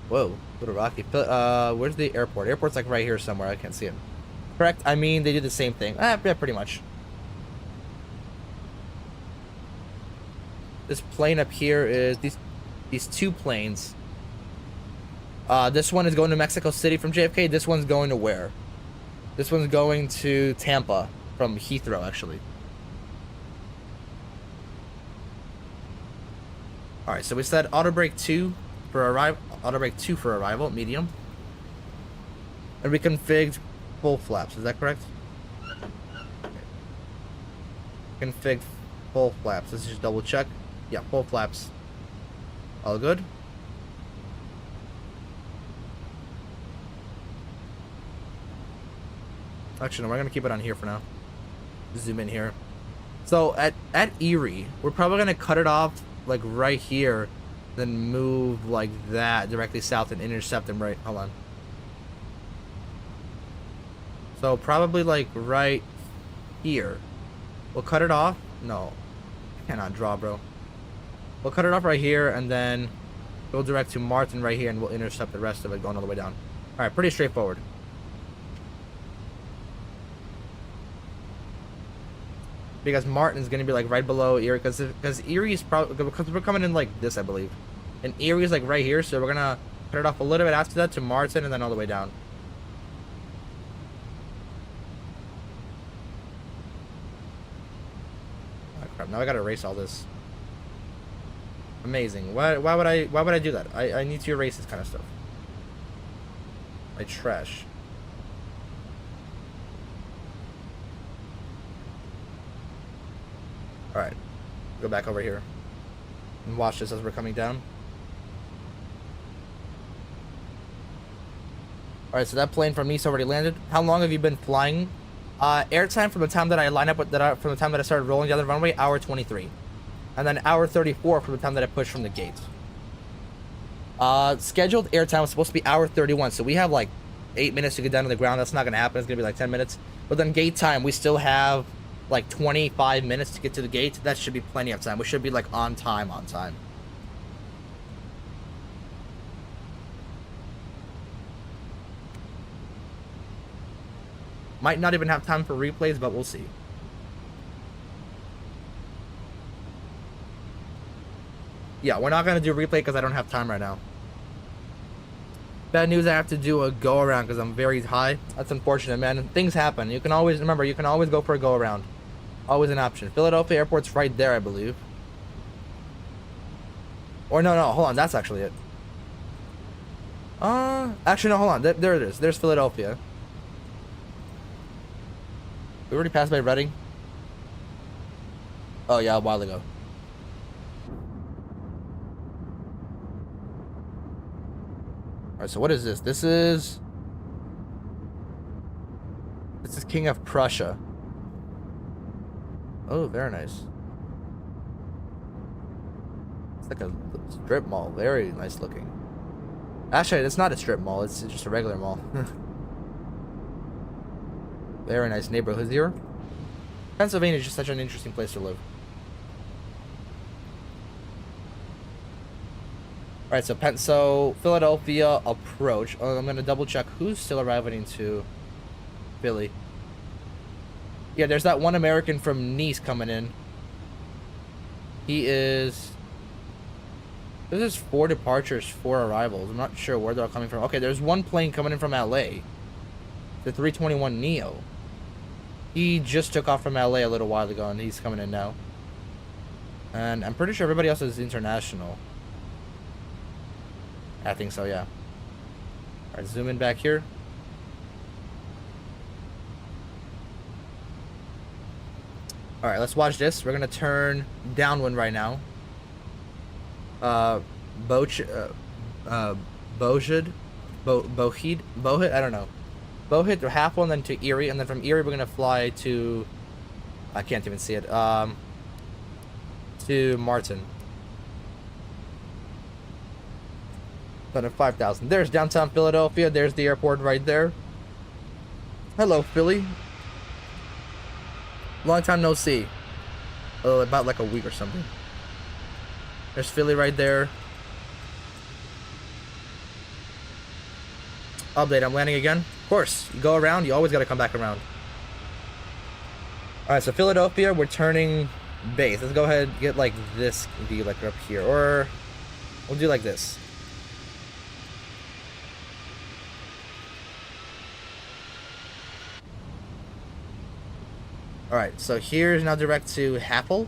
Whoa, little rocky. Where's the airport? Airport's like right here somewhere. I can't see it. Correct. I mean, they do the same thing. Yeah, pretty much. This plane up here is these two planes. This one is going to Mexico City from JFK. This one's going to where? This one's going to Tampa. From Heathrow, actually. Alright, so we said auto brake 2 for arrival. Auto brake 2 for arrival, medium. And we configured full flaps, is that correct? Config full flaps. Let's just double check. Yeah, full flaps. All good. Actually, no, we're gonna keep it on here for now. Zoom in here. So at Erie, we're probably gonna cut it off like right here, then move like that directly south and intercept them right. Hold on. So probably like right here. We'll cut it off. No, I cannot draw, bro. We'll cut it off right here and then go direct to Martin right here, and we'll intercept the rest of it going all the way down. All right, pretty straightforward. Because Martin's gonna be like right below Erie, because Erie is probably, because we're coming in like this, I believe, and Erie is like right here, so we're gonna cut it off a little bit after that to Martin and then all the way down. Oh crap! Now I gotta erase all this. Amazing. Why would I do that? I need to erase this kind of stuff. I trash. Alright, go back over here and watch this as we're coming down. Alright, so that plane from Nice already landed. How long have you been flying? Airtime from the time that I line up with from the time that I started rolling down the runway, hour 23. And then hour 34 from the time that I pushed from the gate. Scheduled airtime was supposed to be hour 31, so we have like 8 minutes to get down to the ground. That's not gonna happen. It's gonna be like 10 minutes. But then gate time, we still have like 25 minutes to get to the gate. That should be plenty of time. We should be like on time. Might not even have time for replays, but we'll see. Yeah, we're not gonna do replay because I don't have time right now. Bad news, I have to do a go around because I'm very high. That's unfortunate, man. Things happen. You can always remember, you can always go for a go around. Always an option. Philadelphia Airport's right there, I believe. Or no, hold on. That's actually it. Actually, no, hold on. There it is. There's Philadelphia. We already passed by Reading. Oh, yeah, a while ago. Alright, so what is this? This is King of Prussia. Oh, very nice. It's like a strip mall. Very nice looking. Actually, it's not a strip mall. It's just a regular mall. Very nice neighborhood here. Pennsylvania is just such an interesting place to live. Alright, so Philadelphia approach. Oh, I'm gonna double check who's still arriving into Philly. Yeah, there's that one American from Nice coming in. He is... This is 4 departures, 4 arrivals. I'm not sure where they're all coming from. Okay, there's one plane coming in from LA. The 321 Neo. He just took off from LA a little while ago, and he's coming in now. And I'm pretty sure everybody else is international. I think so, yeah. Alright, zoom in back here. Alright, let's watch this. We're gonna turn downwind right now. Bohid, I don't know. Bohid to Half one, then to Erie, and then from Erie we're gonna fly to, I can't even see it, to Martin. Done at 5,000. There's downtown Philadelphia. There's the airport right there. Hello, Philly. Long time no see. Oh, about like a week or something. There's Philly right there. Update, I'm landing again. Of course, you go around, you always gotta come back around. Alright, so Philadelphia, we're turning base. Let's go ahead and get like this view, like up here. Or we'll do like this. Alright, so here's now direct to Happel.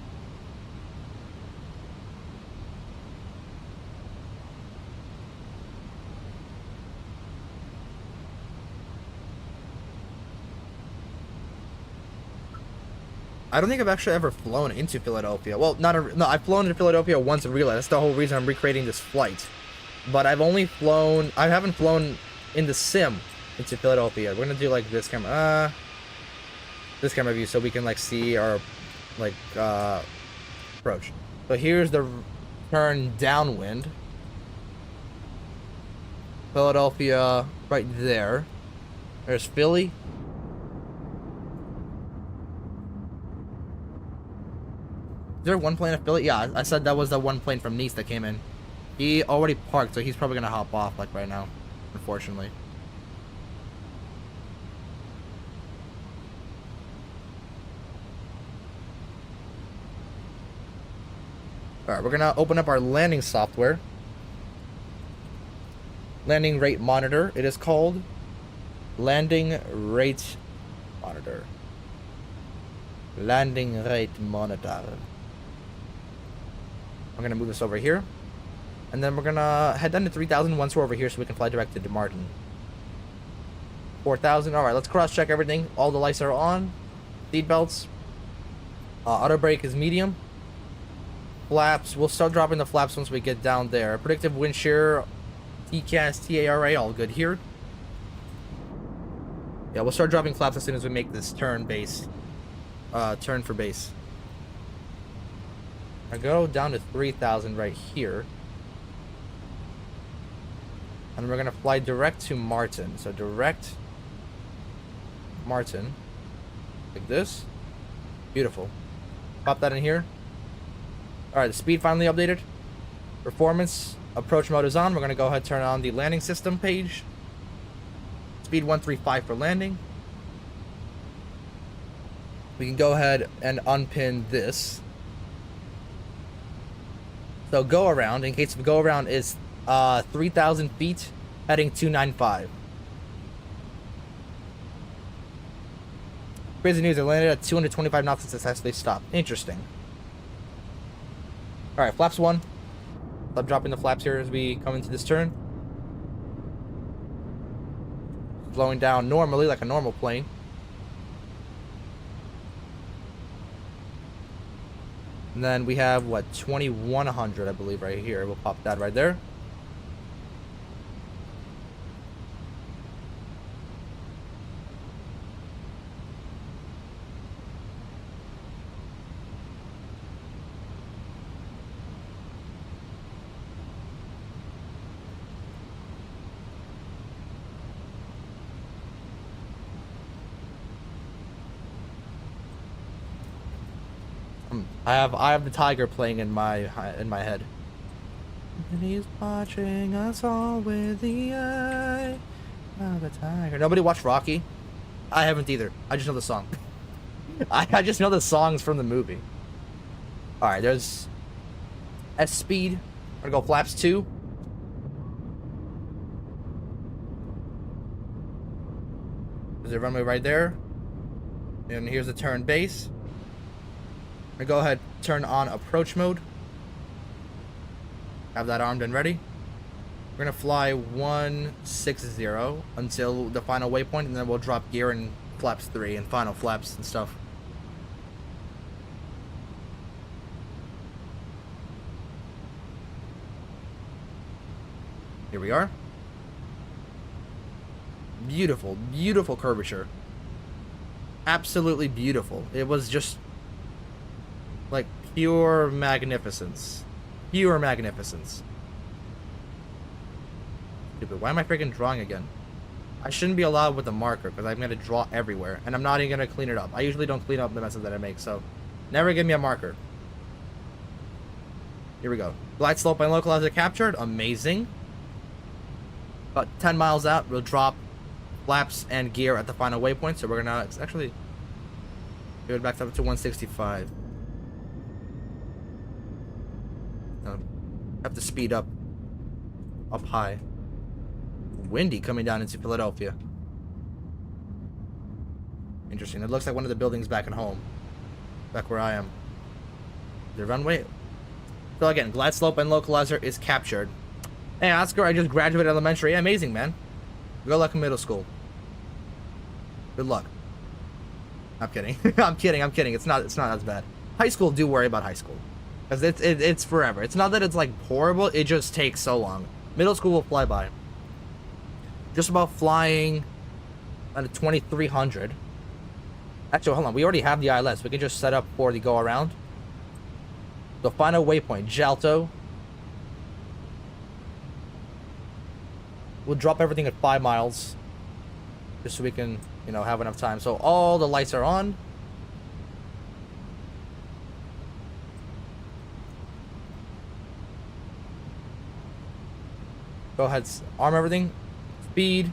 I don't think I've actually ever flown into Philadelphia. Well, no, I've flown into Philadelphia once in real life. That's the whole reason I'm recreating this flight. But I haven't flown in the sim into Philadelphia. We're gonna do like this camera. This camera view so we can like see our like approach. So here's the turn downwind. Philadelphia right there. There's Philly. Is there one plane at Philly? Yeah, I said that was the one plane from Nice that came in. He already parked, so he's probably gonna hop off like right now, unfortunately. Alright, we're gonna open up our landing software. Landing rate monitor. It is called landing rate monitor. Landing rate monitor. I'm gonna move this over here. And then we're gonna head down to 3,000 once we're over here so we can fly direct to Martin. 4,000. Alright, let's cross check everything. All the lights are on. Seat belts. Auto brake is medium. Flaps, we'll start dropping the flaps once we get down there. Predictive wind shear, TCAS, TARA, all good here. Yeah, we'll start dropping flaps as soon as we make this turn base. Turn for base. I go down to 3,000 right here. And we're gonna fly direct to Martin. So direct Martin. Like this. Beautiful. Pop that in here. Alright, the speed finally updated. Performance, approach mode is on. We're going to go ahead and turn on the landing system page. Speed 135 for landing. We can go ahead and unpin this. So go around, in case of go around is 3,000 feet, heading 295. Crazy news, I landed at 225 knots and successfully stopped. Interesting. Alright, flaps 1. Stop dropping the flaps here as we come into this turn. Slowing down normally, like a normal plane. And then we have, what, 2,100, I believe, right here. We'll pop that right there. I have the tiger playing in my head. And he's watching us all with the eye of a tiger. Nobody watched Rocky? I haven't either. I just know the song. I just know the songs from the movie. Alright, there's S speed. I'm gonna go flaps 2. There's a runway right there. And here's the turn base. I'm gonna go ahead, turn on approach mode. Have that armed and ready. We're We're gonna fly 160 until the final waypoint, and then we'll drop gear in flaps 3 and final flaps and stuff. Here we are. Beautiful, beautiful curvature. Absolutely beautiful. It was just like pure magnificence. Pure magnificence. Stupid. Why am I freaking drawing again? I shouldn't be allowed with a marker because I'm going to draw everywhere. And I'm not even going to clean it up. I usually don't clean up the messes that I make. So never give me a marker. Here we go. Glide slope and localizer captured. Amazing. About 10 miles out, we'll drop flaps and gear at the final waypoint. So we're going to actually give it back up to 165. Have to speed up high. Windy coming down into Philadelphia. Interesting. It looks like one of the buildings back at home. Back where I am. The runway. So again, glide slope and localizer is captured. Hey Oscar, I just graduated elementary. Yeah, amazing, man. Good luck in middle school. Good luck. I'm kidding. I'm kidding. It's not as bad. High school, do worry about high school. Because it's forever. It's not that it's like horrible, it just takes so long. Middle school will fly by. Just about flying at a 2300. Actually, hold on. We already have the ILS. We can just set up for the go around. The final waypoint, Jalto. We'll drop everything at 5 miles. Just so we can, you know, have enough time. So all the lights are on. Go ahead, arm everything. Speed,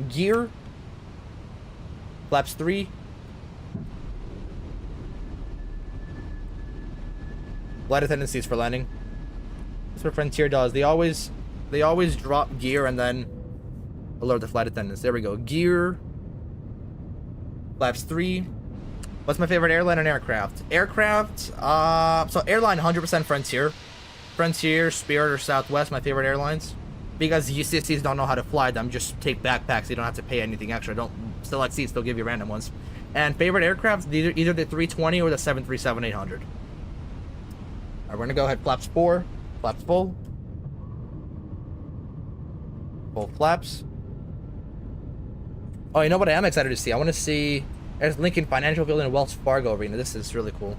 gear, flaps 3. Flight attendant seats for landing. That's what Frontier does. They always drop gear and then alert the flight attendants. There we go. Gear, flaps 3. What's my favorite airline and aircraft? Aircraft, so airline 100% Frontier. Frontier, Spirit, or Southwest, my favorite airlines. Because UCSCs don't know how to fly them, just take backpacks. You don't have to pay anything extra. Don't select seats, they'll give you random ones. And favorite aircraft, either the 320 or the 737-800. Alright, we're gonna go ahead, flaps 4, flaps full. Full flaps. Oh, you know what I am excited to see? I want to see, there's Lincoln Financial Field and Wells Fargo Arena. This is really cool.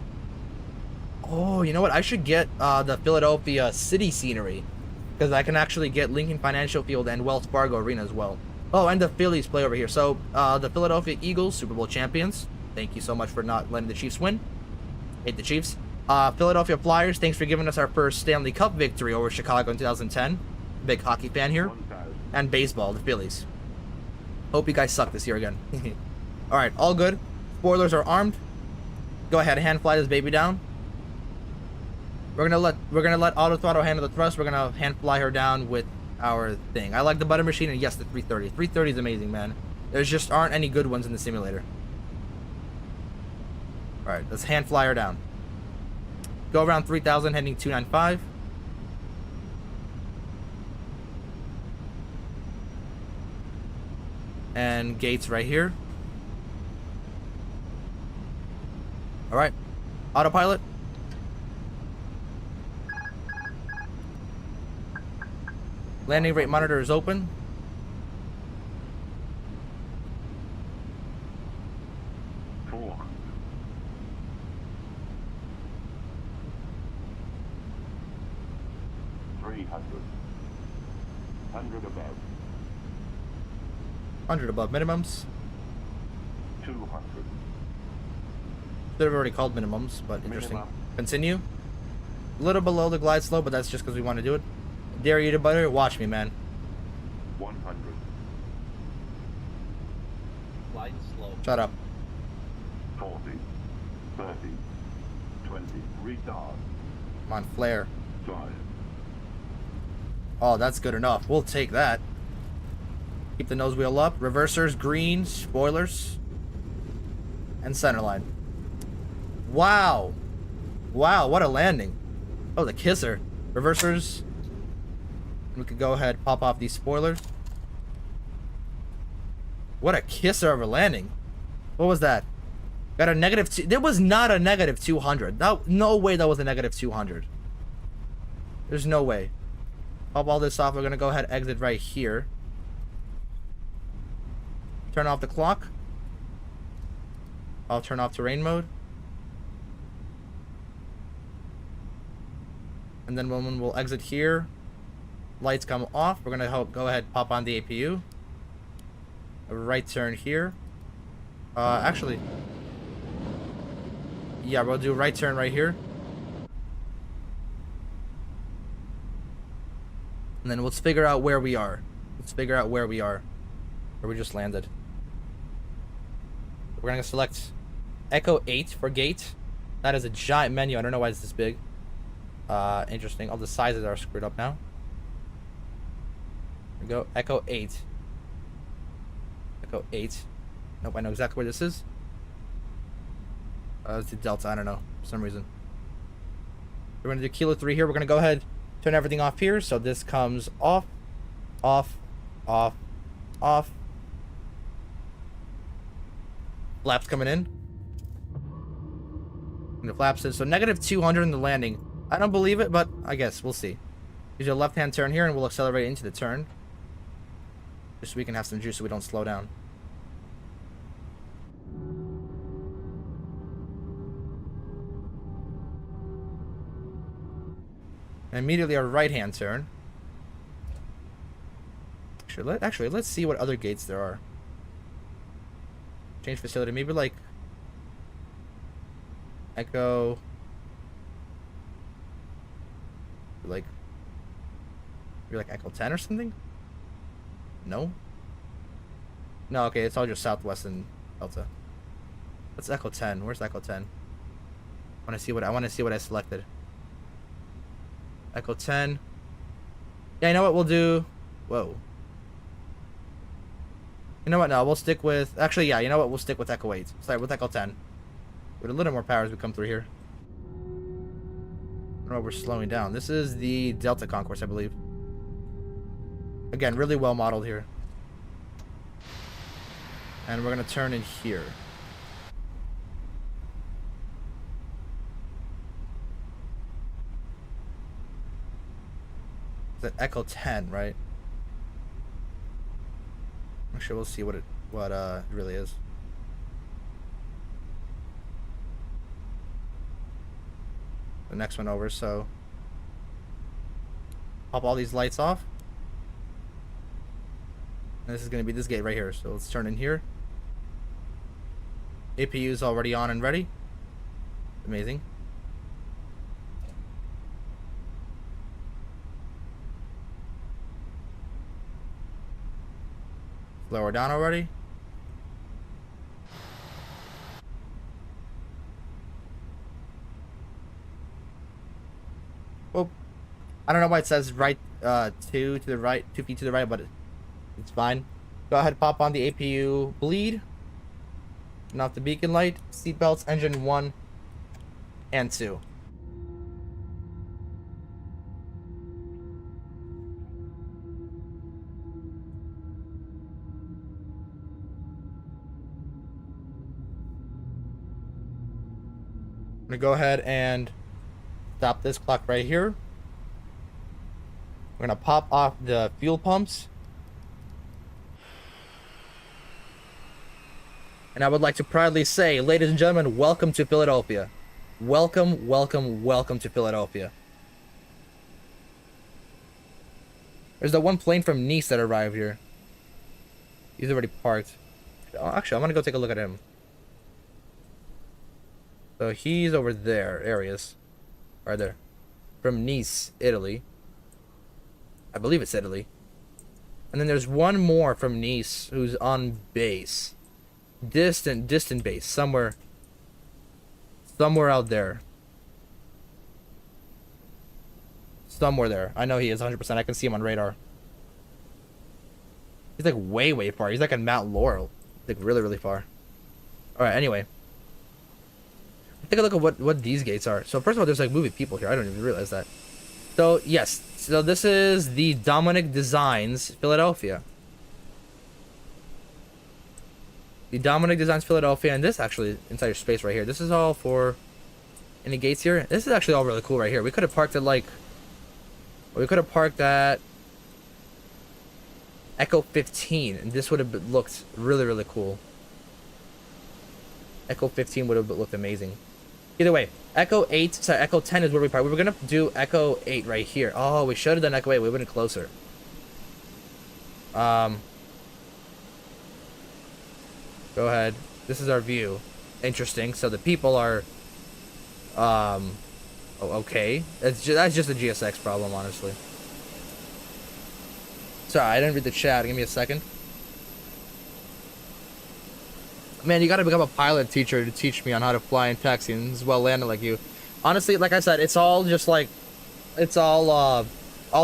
Oh, you know what? I should get the Philadelphia city scenery. Because I can actually get Lincoln Financial Field and Wells Fargo Arena as well. Oh, and the Phillies play over here. So, the Philadelphia Eagles, Super Bowl champions. Thank you so much for not letting the Chiefs win. Hate the Chiefs. Philadelphia Flyers, thanks for giving us our first Stanley Cup victory over Chicago in 2010. Big hockey fan here. And baseball, the Phillies. Hope you guys suck this year again. Alright, all good. Spoilers are armed. Go ahead, hand fly this baby down. We're gonna let auto throttle handle the thrust. We're gonna hand fly her down with our thing. I like the butter machine, and yes, the 330. 330 is amazing, man. There's just aren't any good ones in the simulator. All right, let's hand fly her down. Go around 3,000, heading 295. And gates right here. All right, autopilot. Landing rate monitor is open. Above. 100 above minimums. 200. Should have already called minimums, but interesting. Minimum. Continue. A little below the glide slope, but that's just because we want to do it. Dare you to butter? Watch me, man. 100. Glide slope. Shut up. 40. 30. 20. Retard. Come on, flare. 5. Oh, that's good enough. We'll take that. Keep the nose wheel up. Reversers, green, spoilers, and centerline. Wow. Wow, what a landing. Oh, the kisser. Reversers. We could go ahead, pop off these spoilers. What a kisser of a landing. What was that? Got a negative two. There was not a negative 200. No way that was a negative 200. There's no way. Pop all this off. We're gonna go ahead, exit right here. Turn off the clock. I'll turn off terrain mode. And then when we'll exit here, lights come off. We're gonna go ahead, pop on the APU. A right turn here. Actually, yeah, we'll do a right turn right here. And then let's figure out where we are. Let's figure out where we are. Where we just landed. We're gonna select Echo 8 for gate. That is a giant menu. I don't know why it's this big. Interesting. All the sizes are screwed up now. Here we go. Echo 8. Echo 8. Nope, I know exactly where this is. It's the Delta. I don't know. For some reason. We're gonna do Kilo 3 here. We're gonna go ahead, turn everything off here. So this comes off, off, off, off. Flaps coming in. And the flaps in. So negative 200 in the landing. I don't believe it, but I guess we'll see. Use a left-hand turn here, and we'll accelerate into the turn. Just so we can have some juice so we don't slow down. And immediately our right-hand turn. Actually, let's see what other gates there are. Change facility. Maybe like Echo. Like you're like Echo 10 or something? No? No, okay, it's all just Southwest and Delta. What's Echo 10? Where's Echo 10? I want to see what I selected. Echo 10. Yeah, you know what we'll do? Whoa. You know what? No, we'll stick with... Actually, yeah, you know what? We'll stick with Echo 8. Sorry, with Echo 10. With a little more power as we come through here. I don't know, we're slowing down. This is the Delta Concourse, I believe. Again, really well modeled here. And we're going to turn in here. It's an Echo 10, right? Actually, we'll see what it really is. The next one over, so pop all these lights off. And this is going to be this gate right here, so let's turn in here. APU is already on and ready. Amazing. Lower down already. Well, I don't know why it says right 2 to the right, 2 feet to the right, but it's fine. Go ahead, pop on the APU bleed. Turn off the beacon light, seatbelts, engine 1 and 2. I'm gonna go ahead and stop this clock right here. We're gonna pop off the fuel pumps. And I would like to proudly say, ladies and gentlemen, welcome to Philadelphia. Welcome, welcome, welcome to Philadelphia. There's the one plane from Nice that arrived here. He's already parked. Oh, actually, I'm gonna go take a look at him. So he's over there. There he is. Right there. From Nice, Italy. I believe it's Italy. And then there's one more from Nice who's on base. Distant base. Somewhere out there. Somewhere there. I know he is 100%. I can see him on radar. He's like way, way far. He's like in Mount Laurel. Like really, really far. Alright, anyway. Take a look at what these gates are. So first of all, there's like moving people here. I don't even realize that. So yes, so this is the Dominic Designs Philadelphia. The Dominic Designs Philadelphia, and this actually entire space right here. This is all for any gates here. This is actually all really cool right here. We could have parked it like, we could have parked at Echo 15, and this would have looked really, really cool. Echo 15 would have looked amazing. Either way, Echo 8, sorry, Echo 10 is where we park. We were gonna do Echo 8 right here. Oh, we should have done Echo 8. We would have been closer. Go ahead. This is our view. Interesting. So the people are, oh, okay. That's just a GSX problem, honestly. Sorry, I didn't read the chat. Give me a second. Man, you gotta become a pilot teacher to teach me on how to fly and taxi and as well land it like you. Honestly, like I said, it's all just like, it's all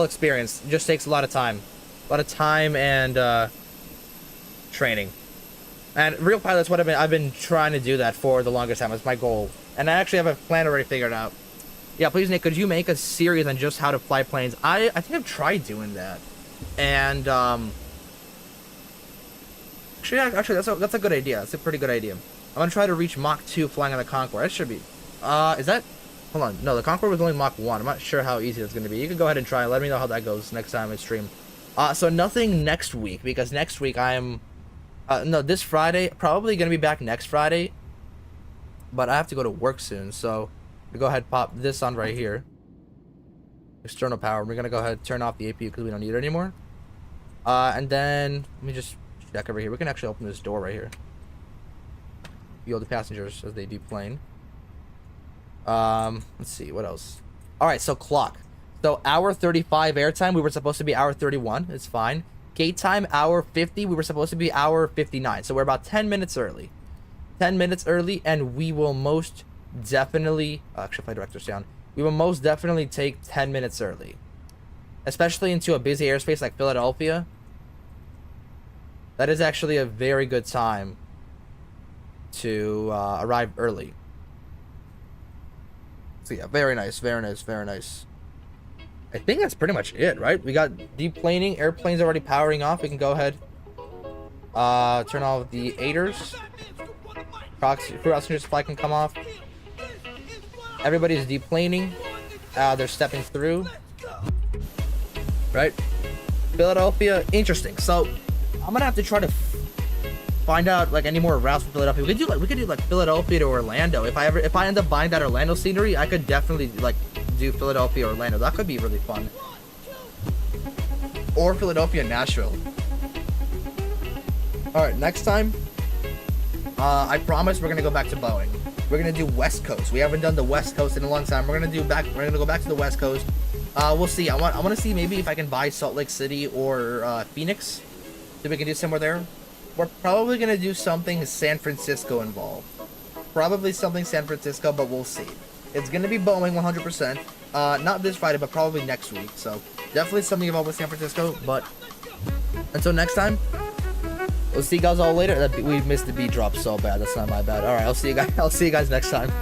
experience. It just takes a lot of time. A lot of time and, training. And real pilot's what I've been trying to do that for the longest time. It's my goal. And I actually have a plan already figured out. Yeah, please, Nick, could you make a series on just how to fly planes? I think I've tried doing that. And, actually, that's a good idea. That's a pretty good idea. I'm gonna try to reach Mach 2 flying on the Concorde. That should be, is that, hold on. No, the Concorde was only Mach 1. I'm not sure how easy that's gonna be. You can go ahead and try. Let me know how that goes next time I stream. So nothing next week, because next week I'm, no, this Friday, probably gonna be back next Friday, but I have to go to work soon, so we go ahead and pop this on right here. External power. We're gonna go ahead and turn off the APU because we don't need it anymore. And then let me just check over here. We can actually open this door right here. View all the passengers as they deplane. Let's see what else. All right, so clock. So hour 35 airtime. We were supposed to be hour 31. It's fine. Gate time hour 50. We were supposed to be hour 59. So we're about 10 minutes early. 10 minutes early, and we will most definitely. Actually, flight director's down. We will most definitely take 10 minutes early, especially into a busy airspace like Philadelphia. That is actually a very good time to arrive early. So yeah, very nice, very nice, very nice. I think that's pretty much it, right? We got deplaning, airplanes already powering off. We can go ahead, turn off the aiders. Crew oxygen supply can come off. Everybody's deplaning. They're stepping through. Right? Philadelphia, interesting. So I'm gonna have to try to find out like any more routes for Philadelphia. We could do like Philadelphia to Orlando. If I end up buying that Orlando scenery, I could definitely like do Philadelphia Orlando. That could be really fun. Or Philadelphia Nashville. All right, next time. I promise we're gonna go back to Boeing. We're gonna do West Coast. We haven't done the West Coast in a long time. We're gonna go back to the West Coast. We'll see. I want to see maybe if I can buy Salt Lake City or Phoenix. If we can do somewhere there. We're probably gonna do something San Francisco involved. Probably something San Francisco, but we'll see. It's gonna be Boeing 100%. Not this Friday, but probably next week. So definitely something involved with San Francisco. But until next time, we'll see you guys all later. We missed the beat drop so bad. That's not my bad. All right, I'll see you guys next time.